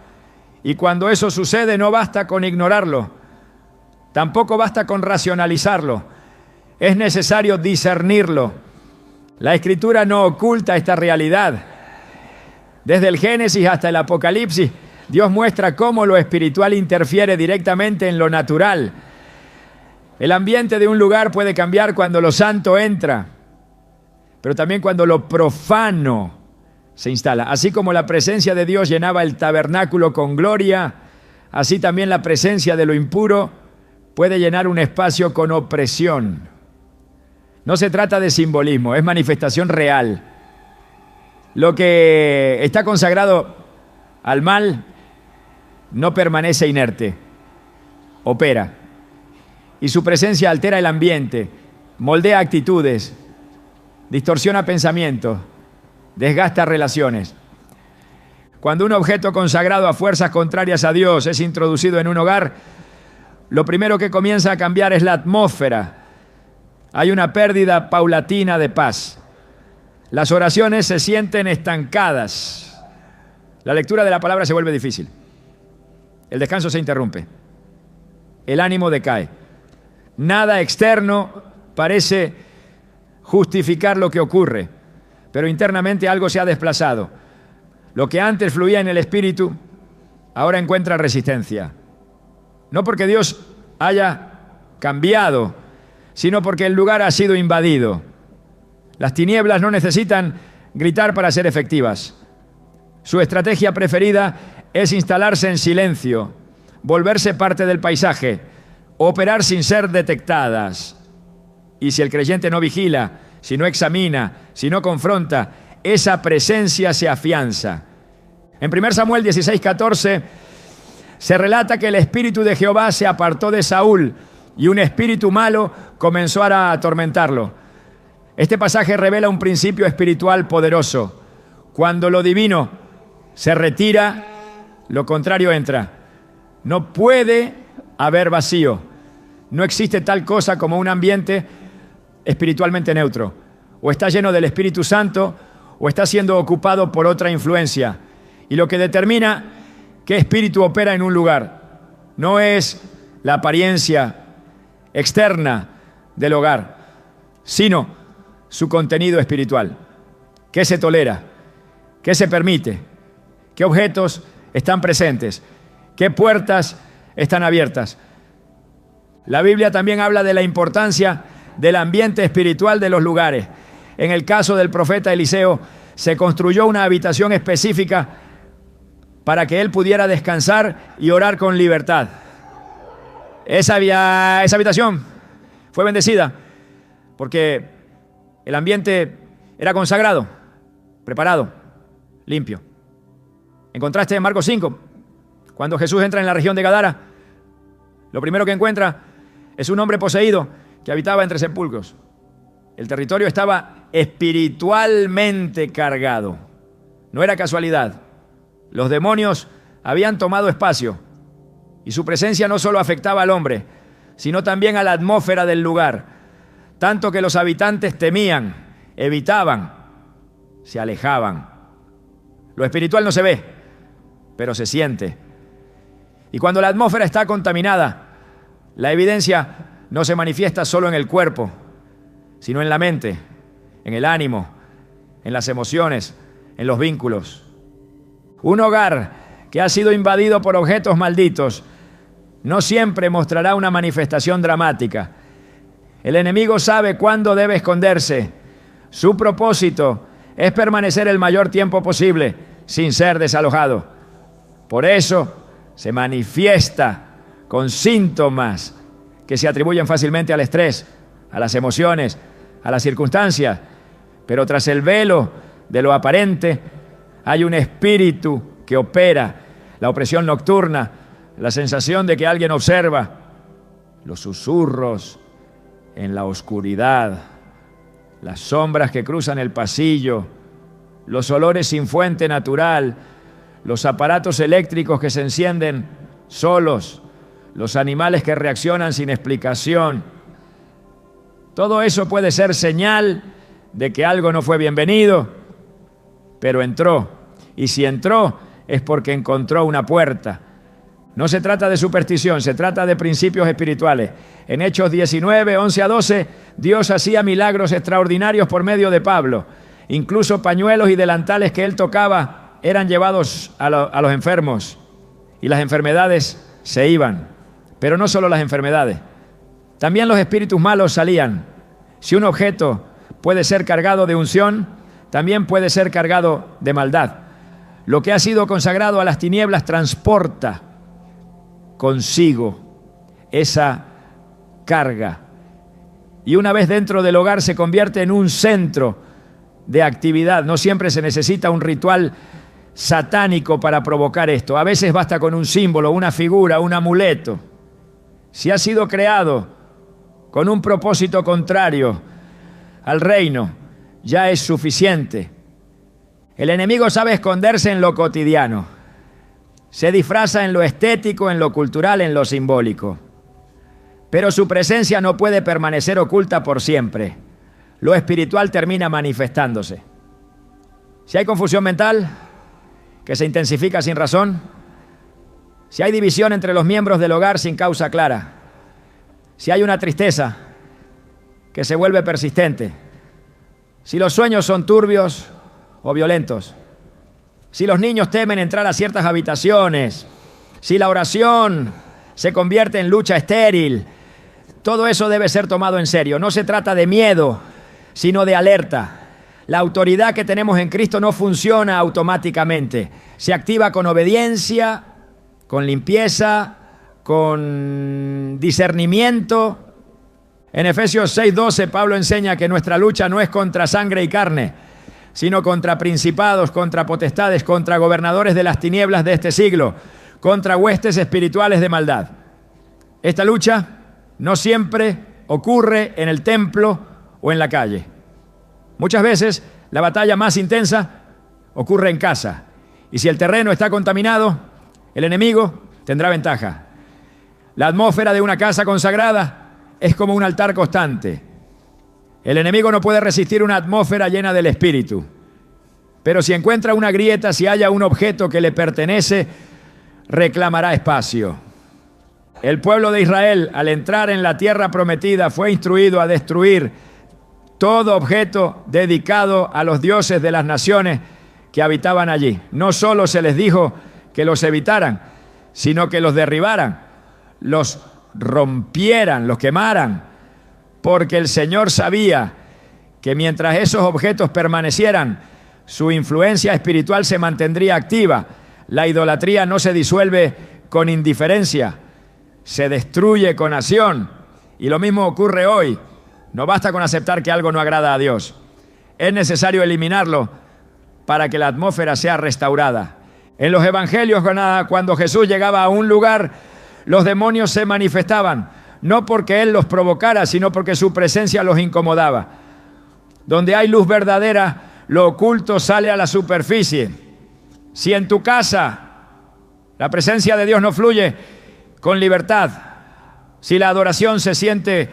Y cuando eso sucede no basta con ignorarlo, tampoco basta con racionalizarlo, es necesario discernirlo. La Escritura no oculta esta realidad. Desde el Génesis hasta el Apocalipsis, Dios muestra cómo lo espiritual interfiere directamente en lo natural. El ambiente de un lugar puede cambiar cuando lo santo entra, pero también cuando lo profano se instala. Así como la presencia de Dios llenaba el tabernáculo con gloria, así también la presencia de lo impuro puede llenar un espacio con opresión. No se trata de simbolismo, es manifestación real. Lo que está consagrado al mal no permanece inerte, opera. Y su presencia altera el ambiente, moldea actitudes, distorsiona pensamientos, desgasta relaciones. Cuando un objeto consagrado a fuerzas contrarias a Dios es introducido en un hogar, lo primero que comienza a cambiar es la atmósfera. Hay una pérdida paulatina de paz. Las oraciones se sienten estancadas. La lectura de la palabra se vuelve difícil. El descanso se interrumpe. El ánimo decae. Nada externo parece justificar lo que ocurre, pero internamente algo se ha desplazado. Lo que antes fluía en el espíritu, ahora encuentra resistencia. No porque Dios haya cambiado, sino porque el lugar ha sido invadido. Las tinieblas no necesitan gritar para ser efectivas. Su estrategia preferida es instalarse en silencio, volverse parte del paisaje, operar sin ser detectadas. Y si el creyente no vigila, si no examina, si no confronta, esa presencia se afianza. En 1 Samuel 16:14 se relata que el espíritu de Jehová se apartó de Saúl y un espíritu malo comenzó a atormentarlo. Este pasaje revela un principio espiritual poderoso. Cuando lo divino se retira, lo contrario entra. No puede haber vacío. No existe tal cosa como un ambiente espiritualmente neutro. O está lleno del Espíritu Santo o está siendo ocupado por otra influencia. Y lo que determina qué espíritu opera en un lugar no es la apariencia externa del hogar, sino su contenido espiritual. ¿Qué se tolera? ¿Qué se permite? ¿Qué objetos están presentes? ¿Qué puertas están abiertas? La Biblia también habla de la importancia del ambiente espiritual de los lugares. En el caso del profeta Eliseo, se construyó una habitación específica para que él pudiera descansar y orar con libertad. Esa habitación fue bendecida porque el ambiente era consagrado, preparado, limpio. En contraste, en Marcos 5, cuando Jesús entra en la región de Gadara, lo primero que encuentra es un hombre poseído que habitaba entre sepulcros. El territorio estaba espiritualmente cargado. No era casualidad. Los demonios habían tomado espacio y su presencia no solo afectaba al hombre, sino también a la atmósfera del lugar, tanto que los habitantes temían, evitaban, se alejaban. Lo espiritual no se ve, pero se siente. Y cuando la atmósfera está contaminada, la evidencia no se manifiesta solo en el cuerpo, sino en la mente, en el ánimo, en las emociones, en los vínculos. Un hogar que ha sido invadido por objetos malditos no siempre mostrará una manifestación dramática. El enemigo sabe cuándo debe esconderse. Su propósito es permanecer el mayor tiempo posible sin ser desalojado. Por eso se manifiesta con síntomas que se atribuyen fácilmente al estrés, a las emociones, a las circunstancias. Pero tras el velo de lo aparente hay un espíritu que opera, la opresión nocturna, la sensación de que alguien observa, los susurros en la oscuridad, las sombras que cruzan el pasillo, los olores sin fuente natural, los aparatos eléctricos que se encienden solos, los animales que reaccionan sin explicación. Todo eso puede ser señal de que algo no fue bienvenido, pero entró. Y si entró, es porque encontró una puerta. No se trata de superstición, se trata de principios espirituales. En Hechos 19, 11 a 12, Dios hacía milagros extraordinarios por medio de Pablo. Incluso pañuelos y delantales que él tocaba eran llevados a los enfermos y las enfermedades se iban. Pero no solo las enfermedades, también los espíritus malos salían. Si un objeto puede ser cargado de unción, también puede ser cargado de maldad. Lo que ha sido consagrado a las tinieblas transporta consigo esa carga. Y una vez dentro del hogar se convierte en un centro de actividad. No siempre se necesita un ritual satánico para provocar esto. A veces basta con un símbolo, una figura, un amuleto. Si ha sido creado con un propósito contrario al reino, ya es suficiente. El enemigo sabe esconderse en lo cotidiano. Se disfraza en lo estético, en lo cultural, en lo simbólico. Pero su presencia no puede permanecer oculta por siempre. Lo espiritual termina manifestándose. Si hay confusión mental, que se intensifica sin razón, si hay división entre los miembros del hogar sin causa clara, si hay una tristeza que se vuelve persistente, si los sueños son turbios o violentos, si los niños temen entrar a ciertas habitaciones, si la oración se convierte en lucha estéril, todo eso debe ser tomado en serio. No se trata de miedo, sino de alerta. La autoridad que tenemos en Cristo no funciona automáticamente. Se activa con obediencia, con limpieza, con discernimiento. En Efesios 6:12, Pablo enseña que nuestra lucha no es contra sangre y carne, sino contra principados, contra potestades, contra gobernadores de las tinieblas de este siglo, contra huestes espirituales de maldad. Esta lucha no siempre ocurre en el templo o en la calle. Muchas veces la batalla más intensa ocurre en casa. Y si el terreno está contaminado, el enemigo tendrá ventaja. La atmósfera de una casa consagrada es como un altar constante. El enemigo no puede resistir una atmósfera llena del Espíritu. Pero si encuentra una grieta, si haya un objeto que le pertenece, reclamará espacio. El pueblo de Israel, al entrar en la tierra prometida, fue instruido a destruir todo objeto dedicado a los dioses de las naciones que habitaban allí. No solo se les dijo que los evitaran, sino que los derribaran, los rompieran, los quemaran, porque el Señor sabía que mientras esos objetos permanecieran, su influencia espiritual se mantendría activa. La idolatría no se disuelve con indiferencia, se destruye con acción. Y lo mismo ocurre hoy. No basta con aceptar que algo no agrada a Dios. Es necesario eliminarlo para que la atmósfera sea restaurada. En los evangelios, cuando Jesús llegaba a un lugar, los demonios se manifestaban, no porque Él los provocara, sino porque su presencia los incomodaba. Donde hay luz verdadera, lo oculto sale a la superficie. Si en tu casa la presencia de Dios no fluye con libertad, si la adoración se siente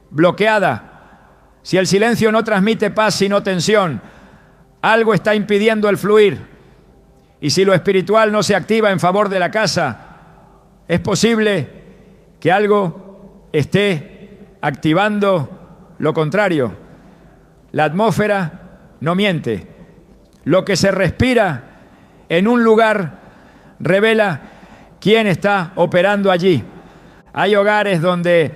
bloqueada, si el silencio no transmite paz sino tensión, algo está impidiendo el fluir. Y si lo espiritual no se activa en favor de la casa, es posible que algo esté activando lo contrario. La atmósfera no miente. Lo que se respira en un lugar revela quién está operando allí. Hay hogares donde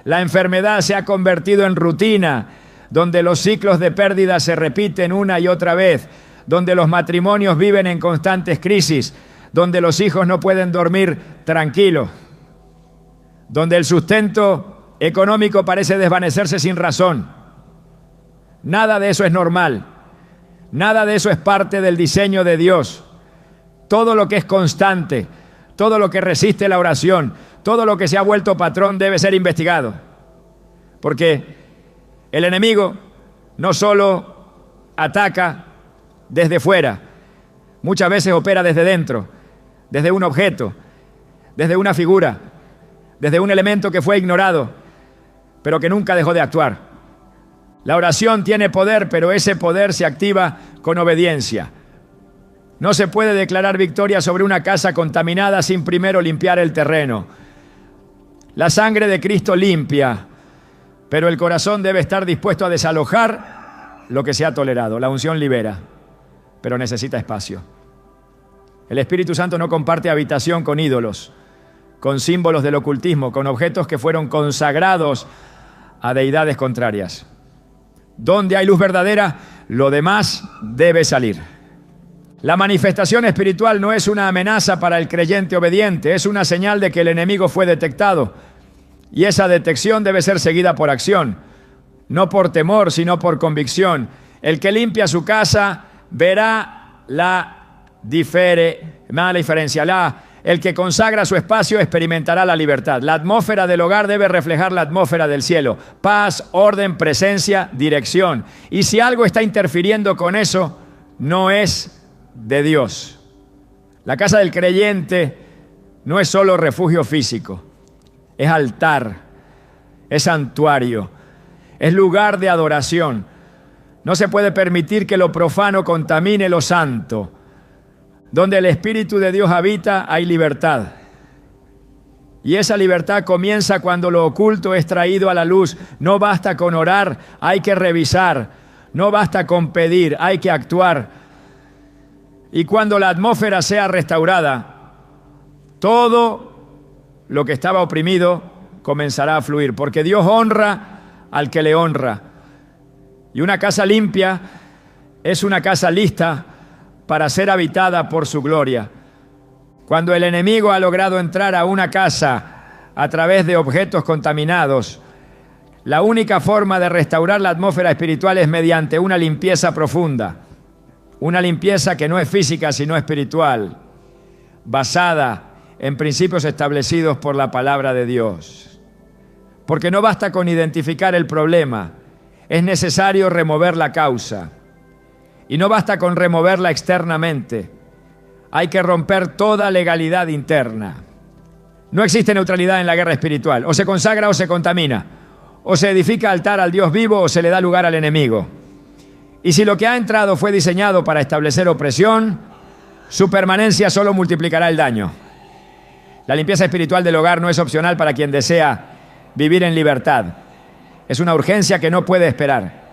la enfermedad se ha convertido en rutina, donde los ciclos de pérdida se repiten una y otra vez, donde los matrimonios viven en constantes crisis, donde los hijos no pueden dormir tranquilos, donde el sustento económico parece desvanecerse sin razón. Nada de eso es normal. Nada de eso es parte del diseño de Dios. Todo lo que es constante, todo lo que resiste la oración, todo lo que se ha vuelto patrón debe ser investigado. Porque el enemigo no solo ataca desde fuera, muchas veces opera desde dentro, desde un objeto, desde una figura, desde un elemento que fue ignorado, pero que nunca dejó de actuar. La oración tiene poder, pero ese poder se activa con obediencia. No se puede declarar victoria sobre una casa contaminada sin primero limpiar el terreno. La sangre de Cristo limpia, pero el corazón debe estar dispuesto a desalojar lo que se ha tolerado. La unción libera, pero necesita espacio. El Espíritu Santo no comparte habitación con ídolos, con símbolos del ocultismo, con objetos que fueron consagrados a deidades contrarias. Donde hay luz verdadera, lo demás debe salir. La manifestación espiritual no es una amenaza para el creyente obediente, es una señal de que el enemigo fue detectado. Y esa detección debe ser seguida por acción, no por temor, sino por convicción. El que limpia su casa verá la difere, mala diferencia. El que consagra su espacio experimentará la libertad. La atmósfera del hogar debe reflejar la atmósfera del cielo. Paz, orden, presencia, dirección. Y si algo está interfiriendo con eso, no es de Dios. La casa del creyente no es solo refugio físico, es altar, es santuario, es lugar de adoración. No se puede permitir que lo profano contamine lo santo. Donde el Espíritu de Dios habita, hay libertad. Y esa libertad comienza cuando lo oculto es traído a la luz. No basta con orar, hay que revisar. No basta con pedir, hay que actuar. Y cuando la atmósfera sea restaurada, todo lo que estaba oprimido comenzará a fluir, porque Dios honra al que le honra. Y una casa limpia es una casa lista para ser habitada por su gloria. Cuando el enemigo ha logrado entrar a una casa a través de objetos contaminados, la única forma de restaurar la atmósfera espiritual es mediante una limpieza profunda. Una limpieza que no es física, sino espiritual, basada en principios establecidos por la palabra de Dios. Porque no basta con identificar el problema, es necesario remover la causa. Y no basta con removerla externamente, hay que romper toda legalidad interna. No existe neutralidad en la guerra espiritual, o se consagra o se contamina, o se edifica altar al Dios vivo o se le da lugar al enemigo. Y si lo que ha entrado fue diseñado para establecer opresión, su permanencia solo multiplicará el daño. La limpieza espiritual del hogar no es opcional para quien desea vivir en libertad. Es una urgencia que no puede esperar.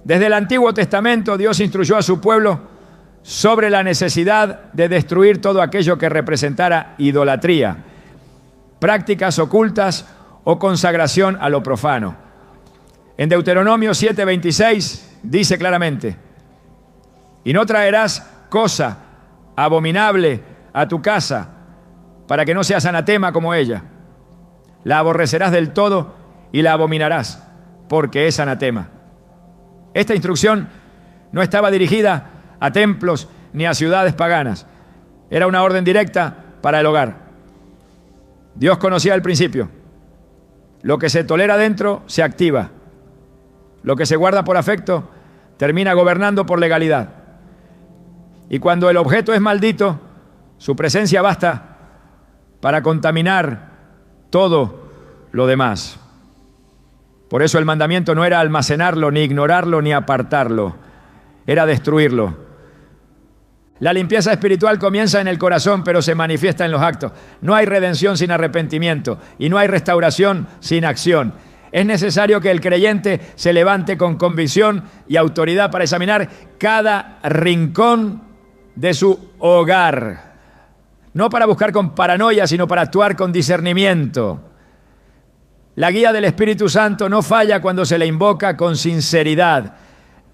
Desde el Antiguo Testamento, Dios instruyó a su pueblo sobre la necesidad de destruir todo aquello que representara idolatría, prácticas ocultas o consagración a lo profano. En Deuteronomio 7:26 dice claramente: y no traerás cosa abominable a tu casa, para que no seas anatema como ella. La aborrecerás del todo y la abominarás, porque es anatema. Esta instrucción no estaba dirigida a templos ni a ciudades paganas. Era una orden directa para el hogar. Dios conocía el principio. Lo que se tolera dentro se activa. Lo que se guarda por afecto termina gobernando por legalidad. Y cuando el objeto es maldito, su presencia basta para contaminar todo lo demás. Por eso el mandamiento no era almacenarlo, ni ignorarlo, ni apartarlo. Era destruirlo. La limpieza espiritual comienza en el corazón, pero se manifiesta en los actos. No hay redención sin arrepentimiento y no hay restauración sin acción. Es necesario que el creyente se levante con convicción y autoridad para examinar cada rincón de su hogar. No para buscar con paranoia, sino para actuar con discernimiento. La guía del Espíritu Santo no falla cuando se le invoca con sinceridad.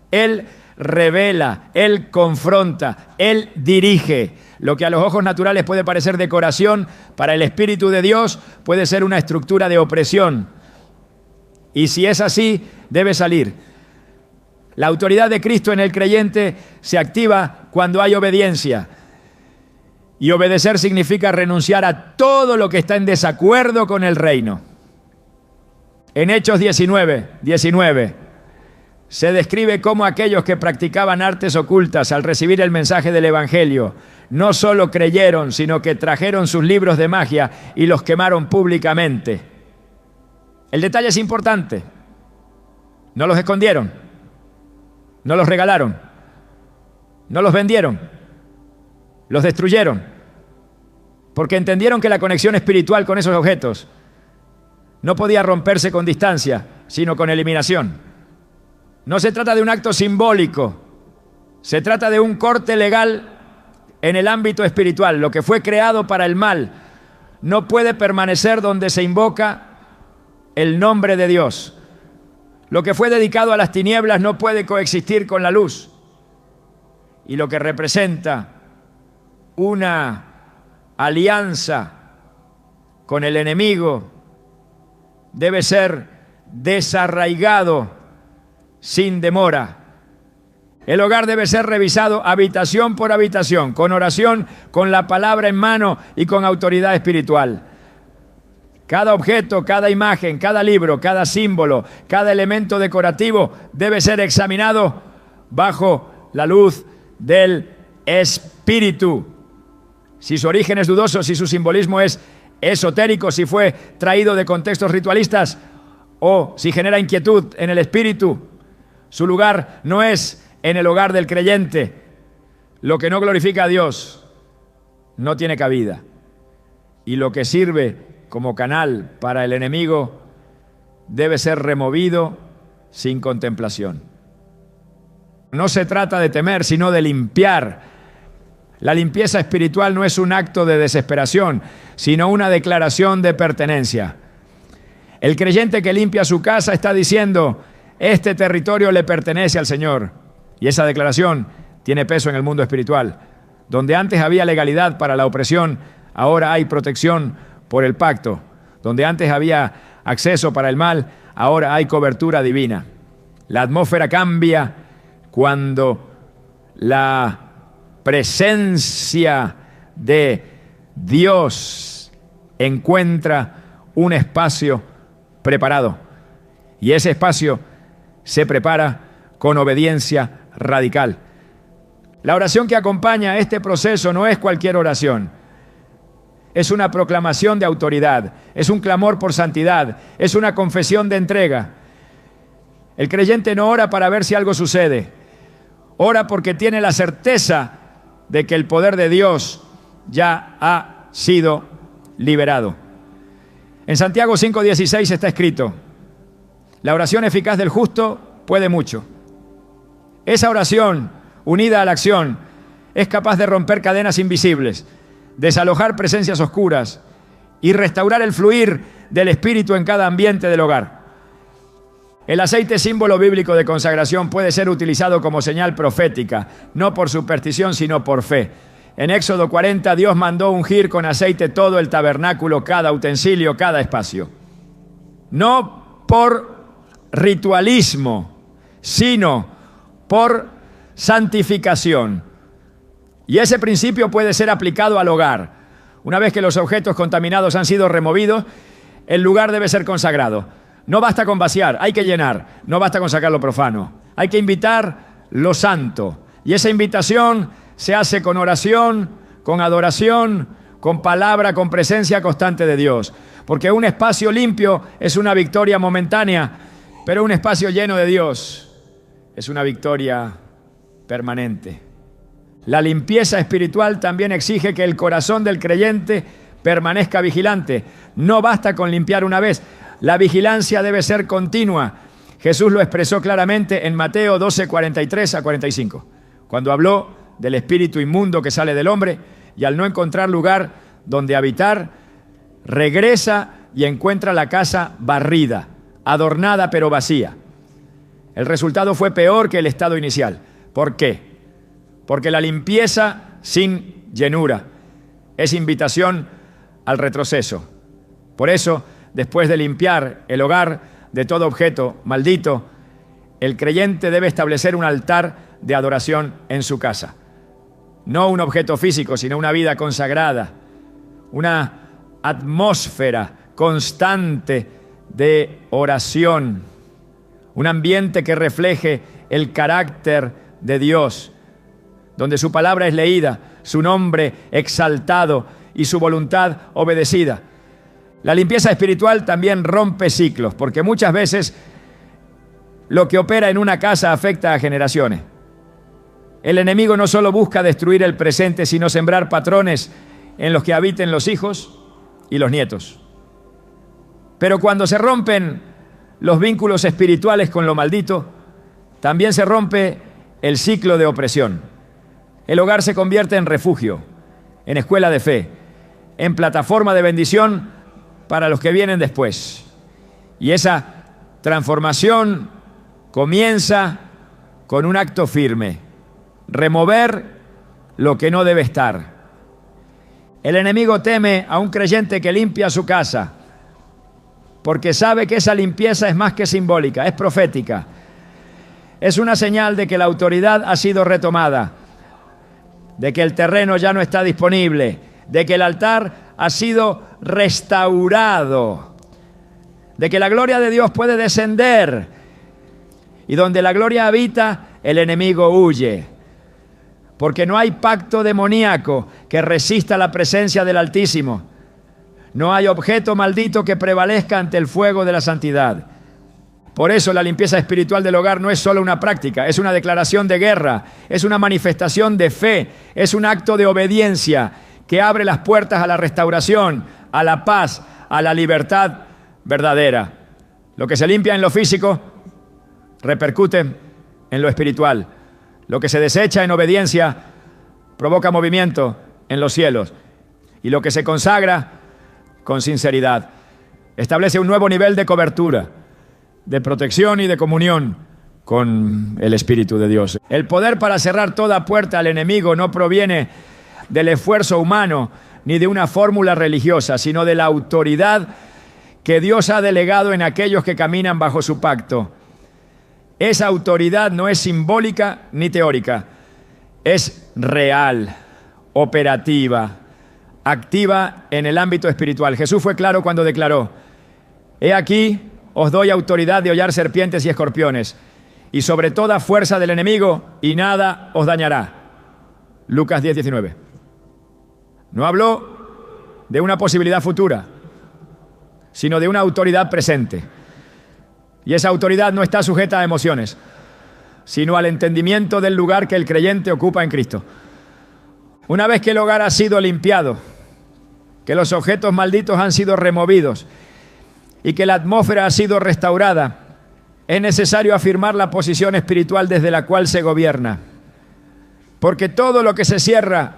Él revela, Él confronta, Él dirige. Lo que a los ojos naturales puede parecer decoración, para el Espíritu de Dios puede ser una estructura de opresión. Y si es así, debe salir. La autoridad de Cristo en el creyente se activa cuando hay obediencia. Y obedecer significa renunciar a todo lo que está en desacuerdo con el reino. En Hechos 19 se describe cómo aquellos que practicaban artes ocultas al recibir el mensaje del Evangelio no solo creyeron, sino que trajeron sus libros de magia y los quemaron públicamente. El detalle es importante. No los escondieron, no los regalaron, no los vendieron, los destruyeron, porque entendieron que la conexión espiritual con esos objetos no podía romperse con distancia, sino con eliminación. No se trata de un acto simbólico, se trata de un corte legal en el ámbito espiritual. Lo que fue creado para el mal no puede permanecer donde se invoca el nombre de Dios. Lo que fue dedicado a las tinieblas no puede coexistir con la luz. Y lo que representa una alianza con el enemigo debe ser desarraigado sin demora. El hogar debe ser revisado habitación por habitación, con oración, con la palabra en mano y con autoridad espiritual. Cada objeto, cada imagen, cada libro, cada símbolo, cada elemento decorativo debe ser examinado bajo la luz del Espíritu. Si su origen es dudoso, si su simbolismo es esotérico, si fue traído de contextos ritualistas o si genera inquietud en el espíritu, su lugar no es en el hogar del creyente. Lo que no glorifica a Dios no tiene cabida. Y lo que sirve como canal para el enemigo debe ser removido sin contemplación. No se trata de temer, sino de limpiar. La limpieza espiritual no es un acto de desesperación, sino una declaración de pertenencia. El creyente que limpia su casa está diciendo: este territorio le pertenece al Señor. Y esa declaración tiene peso en el mundo espiritual. Donde antes había legalidad para la opresión, ahora hay protección por el pacto. Donde antes había acceso para el mal, ahora hay cobertura divina. La atmósfera cambia cuando la presencia de Dios encuentra un espacio preparado. Y ese espacio se prepara con obediencia radical. La oración que acompaña este proceso no es cualquier oración. Es una proclamación de autoridad, es un clamor por santidad, es una confesión de entrega. El creyente no ora para ver si algo sucede, ora porque tiene la certeza de que el poder de Dios ya ha sido liberado. En Santiago 5:16 está escrito: la oración eficaz del justo puede mucho. Esa oración, unida a la acción, es capaz de romper cadenas invisibles, desalojar presencias oscuras y restaurar el fluir del Espíritu en cada ambiente del hogar. El aceite, símbolo bíblico de consagración, puede ser utilizado como señal profética, no por superstición, sino por fe. En Éxodo 40, Dios mandó ungir con aceite todo el tabernáculo, cada utensilio, cada espacio. No por ritualismo, sino por santificación. Y ese principio puede ser aplicado al hogar. Una vez que los objetos contaminados han sido removidos, el lugar debe ser consagrado. No basta con vaciar, hay que llenar. No basta con sacar lo profano. Hay que invitar lo santo. Y esa invitación se hace con oración, con adoración, con palabra, con presencia constante de Dios. Porque un espacio limpio es una victoria momentánea, pero un espacio lleno de Dios es una victoria permanente. La limpieza espiritual también exige que el corazón del creyente permanezca vigilante. No basta con limpiar una vez, la vigilancia debe ser continua. Jesús lo expresó claramente en Mateo 12:43-45, cuando habló del espíritu inmundo que sale del hombre y al no encontrar lugar donde habitar, regresa y encuentra la casa barrida, adornada pero vacía. El resultado fue peor que el estado inicial. ¿Por qué? Porque la limpieza sin llenura es invitación al retroceso. Por eso, después de limpiar el hogar de todo objeto maldito, el creyente debe establecer un altar de adoración en su casa. No un objeto físico, sino una vida consagrada, una atmósfera constante de oración. Un ambiente que refleje el carácter de Dios, donde su palabra es leída, su nombre exaltado y su voluntad obedecida. La limpieza espiritual también rompe ciclos, porque muchas veces lo que opera en una casa afecta a generaciones. El enemigo no solo busca destruir el presente, sino sembrar patrones en los que habiten los hijos y los nietos. Pero cuando se rompen los vínculos espirituales con lo maldito, también se rompe el ciclo de opresión. El hogar se convierte en refugio, en escuela de fe, en plataforma de bendición para los que vienen después. Y esa transformación comienza con un acto firme: remover lo que no debe estar. El enemigo teme a un creyente que limpia su casa, porque sabe que esa limpieza es más que simbólica, es profética. Es una señal de que la autoridad ha sido retomada, de que el terreno ya no está disponible, de que el altar ha sido restaurado, de que la gloria de Dios puede descender, y donde la gloria habita, el enemigo huye, porque no hay pacto demoníaco que resista la presencia del Altísimo. No hay objeto maldito que prevalezca ante el fuego de la santidad. Por eso la limpieza espiritual del hogar no es solo una práctica, es una declaración de guerra, es una manifestación de fe, es un acto de obediencia que abre las puertas a la restauración, a la paz, a la libertad verdadera. Lo que se limpia en lo físico repercute en lo espiritual. Lo que se desecha en obediencia provoca movimiento en los cielos. Y lo que se consagra con sinceridad establece un nuevo nivel de cobertura, de protección y de comunión con el Espíritu de Dios. El poder para cerrar toda puerta al enemigo no proviene del esfuerzo humano ni de una fórmula religiosa, sino de la autoridad que Dios ha delegado en aquellos que caminan bajo su pacto. Esa autoridad no es simbólica ni teórica, es real, operativa, activa en el ámbito espiritual. Jesús fue claro cuando declaró: he aquí, os doy autoridad de hollar serpientes y escorpiones, y sobre toda fuerza del enemigo, y nada os dañará. Lucas 10:19. No habló de una posibilidad futura, sino de una autoridad presente. Y esa autoridad no está sujeta a emociones, sino al entendimiento del lugar que el creyente ocupa en Cristo. Una vez que el hogar ha sido limpiado, que los objetos malditos han sido removidos y que la atmósfera ha sido restaurada, es necesario afirmar la posición espiritual desde la cual se gobierna. Porque todo lo que se cierra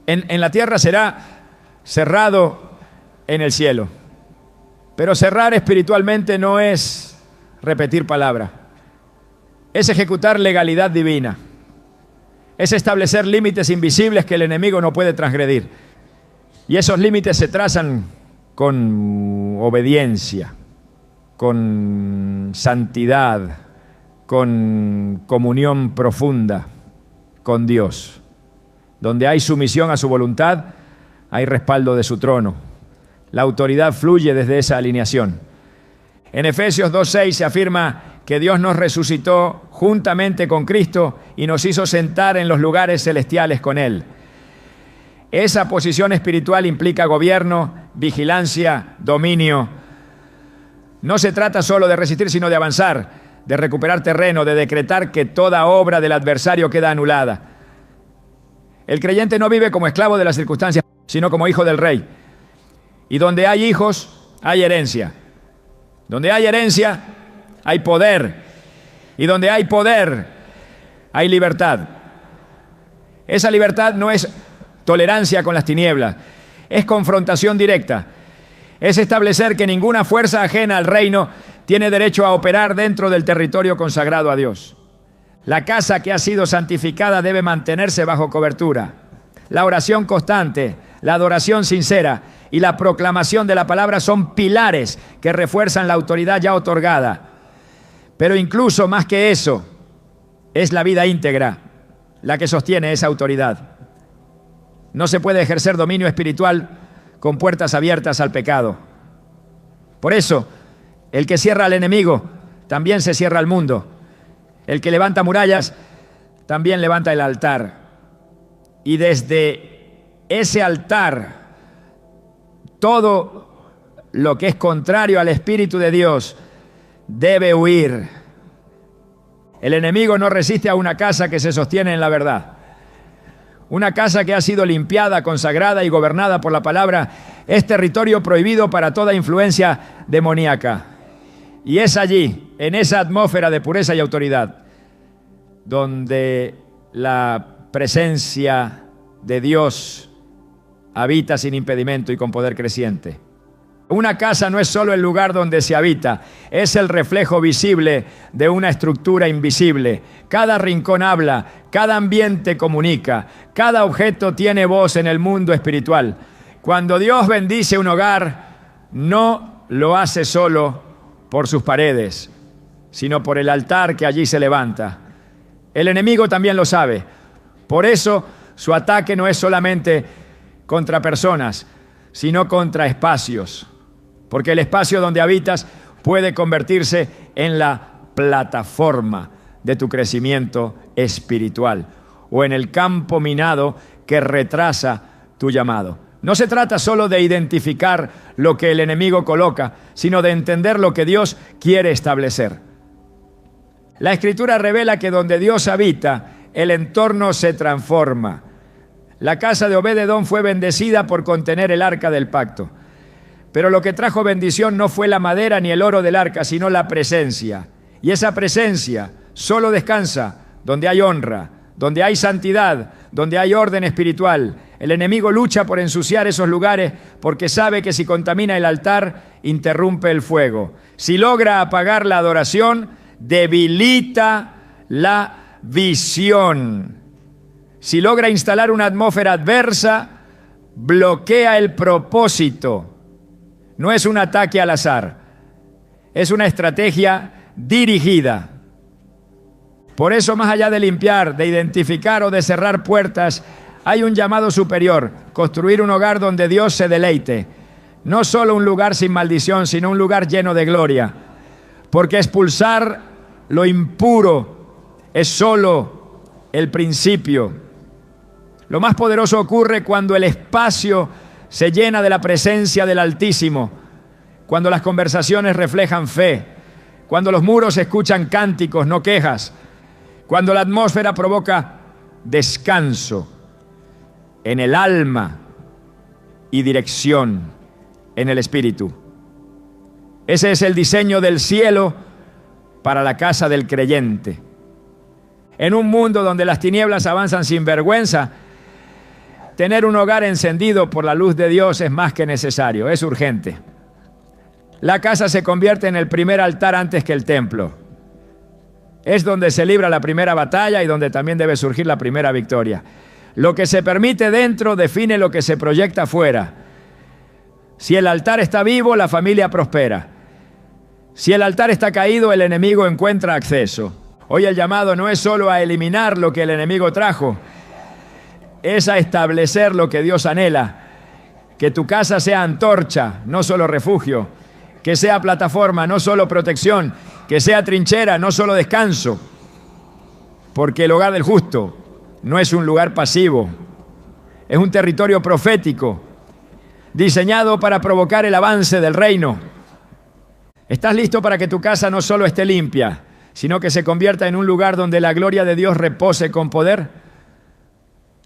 en la tierra será cerrado en el cielo. Pero cerrar espiritualmente no es repetir palabra, es ejecutar legalidad divina, es establecer límites invisibles que el enemigo no puede transgredir. Y esos límites se trazan con obediencia, con santidad, con comunión profunda con Dios. Donde hay sumisión a su voluntad, hay respaldo de su trono. La autoridad fluye desde esa alineación. En Efesios 2:6 se afirma que Dios nos resucitó juntamente con Cristo y nos hizo sentar en los lugares celestiales con Él. Esa posición espiritual implica gobierno, vigilancia, dominio. No se trata solo de resistir, sino de avanzar, de recuperar terreno, de decretar que toda obra del adversario queda anulada. El creyente no vive como esclavo de las circunstancias, sino como hijo del Rey. Y donde hay hijos, hay herencia. Donde hay herencia, hay poder. Y donde hay poder, hay libertad. Esa libertad no es tolerancia con las tinieblas, es confrontación directa. Es establecer que ninguna fuerza ajena al reino tiene derecho a operar dentro del territorio consagrado a Dios. La casa que ha sido santificada debe mantenerse bajo cobertura. La oración constante, la adoración sincera y la proclamación de la palabra son pilares que refuerzan la autoridad ya otorgada. Pero incluso más que eso, es la vida íntegra la que sostiene esa autoridad. No se puede ejercer dominio espiritual con puertas abiertas al pecado. Por eso, el que cierra al enemigo, también se cierra al mundo. El que levanta murallas, también levanta el altar. Y desde ese altar, todo lo que es contrario al Espíritu de Dios debe huir. El enemigo no resiste a una casa que se sostiene en la verdad. Una casa que ha sido limpiada, consagrada y gobernada por la palabra es territorio prohibido para toda influencia demoníaca. Y es allí, en esa atmósfera de pureza y autoridad, donde la presencia de Dios habita sin impedimento y con poder creciente. Una casa no es solo el lugar donde se habita, es el reflejo visible de una estructura invisible. Cada rincón habla, cada ambiente comunica, cada objeto tiene voz en el mundo espiritual. Cuando Dios bendice un hogar, no lo hace solo por sus paredes, sino por el altar que allí se levanta. El enemigo también lo sabe. Por eso su ataque no es solamente contra personas, sino contra espacios. Porque el espacio donde habitas puede convertirse en la plataforma de tu crecimiento espiritual o en el campo minado que retrasa tu llamado. No se trata solo de identificar lo que el enemigo coloca, sino de entender lo que Dios quiere establecer. La Escritura revela que donde Dios habita, el entorno se transforma. La casa de Obed-Edom fue bendecida por contener el arca del pacto. Pero lo que trajo bendición no fue la madera ni el oro del arca, sino la presencia. Y esa presencia solo descansa donde hay honra, donde hay santidad, donde hay orden espiritual. El enemigo lucha por ensuciar esos lugares porque sabe que si contamina el altar, interrumpe el fuego. Si logra apagar la adoración, debilita la visión. Si logra instalar una atmósfera adversa, bloquea el propósito. No es un ataque al azar, es una estrategia dirigida. Por eso, más allá de limpiar, de identificar o de cerrar puertas, hay un llamado superior: construir un hogar donde Dios se deleite. No solo un lugar sin maldición, sino un lugar lleno de gloria. Porque expulsar lo impuro es solo el principio. Lo más poderoso ocurre cuando el espacio se llena de la presencia del Altísimo, cuando las conversaciones reflejan fe, cuando los muros escuchan cánticos, no quejas, cuando la atmósfera provoca descanso en el alma y dirección en el espíritu. Ese es el diseño del cielo para la casa del creyente. En un mundo donde las tinieblas avanzan sin vergüenza, tener un hogar encendido por la luz de Dios es más que necesario, es urgente. La casa se convierte en el primer altar antes que el templo. Es donde se libra la primera batalla y donde también debe surgir la primera victoria. Lo que se permite dentro define lo que se proyecta afuera. Si el altar está vivo, la familia prospera. Si el altar está caído, el enemigo encuentra acceso. Hoy el llamado no es solo a eliminar lo que el enemigo trajo, es a establecer lo que Dios anhela. Que tu casa sea antorcha, no solo refugio. Que sea plataforma, no solo protección. Que sea trinchera, no solo descanso. Porque el hogar del justo no es un lugar pasivo. Es un territorio profético, diseñado para provocar el avance del reino. ¿Estás listo para que tu casa no solo esté limpia, sino que se convierta en un lugar donde la gloria de Dios repose con poder?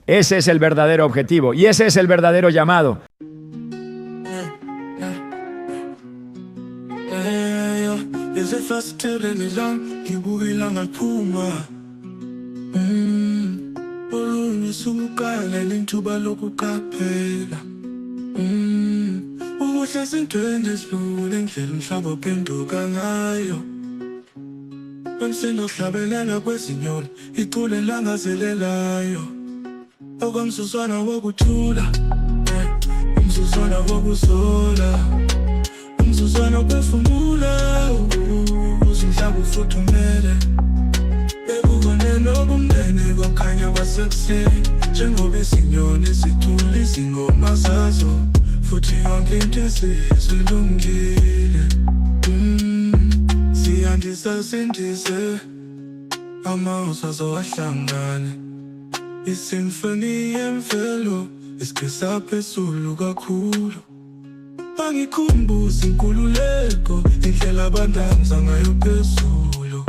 Ese es el verdadero objetivo y ese es el verdadero llamado. Okwamsuswana wokuthula, umsuswana wokusola, umsuswana wokuphefumula, uzumhlaba ufuthumele. Bekubone nobumnene kwakhanya kwasekuseni, njengoba isinyoni sithula izingoma zazo, futhi yonke into sesilungile. Siyandisa sindise, amazwi azowahlangane. Isimfoni yemvelo isigesa phezulu kakhulu. Bangikhumbuza inkululeko, indlela abandanza ngayo phezulu.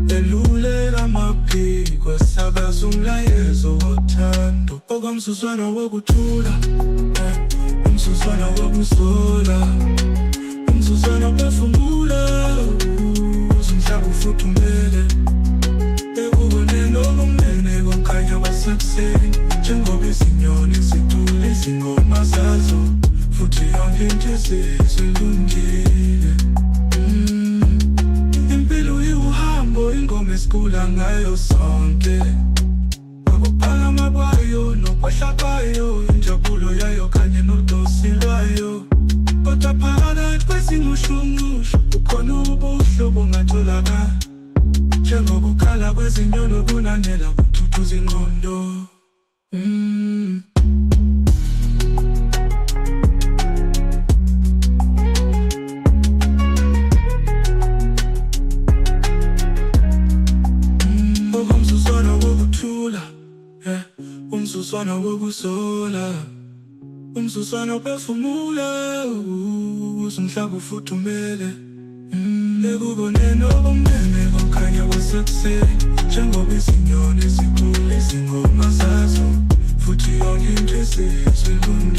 Elulela amaphiko, esakaza umlayezo wothando. Okwamsuswana wokuthula, umsuswana wokusola, umsuswana wokuphefumula, uzumhlaba ufuthumele. Bekubone nobumnene kwakhanya kwasekuseni, njengoba isinyoni sithula izingoma zazo, futhi yonke into sesilungile. Impilo iwuhambo, ingoma esikhula ngayo sonke. Ukuphakama kwayo nokwehla kwayo, injabulo yayo kanye nodosi lwayo. Kodwa phakathi kwesimushumushu kukhona ubuhlobo ongatholakala. Ukuphefumula kwezinyono kunanela kuthuthuza ingqondo. Umzuzwana wokuthula, umzuzwana wokuzola, umzuzwana uphefumula, uzumhlaba ufuthumele. Ekuboneni okumnene kukhanya kwasekuseni, njengoba izinyoni zikhula izingoma zazo, futhi yonke into esiyizwe ilungile.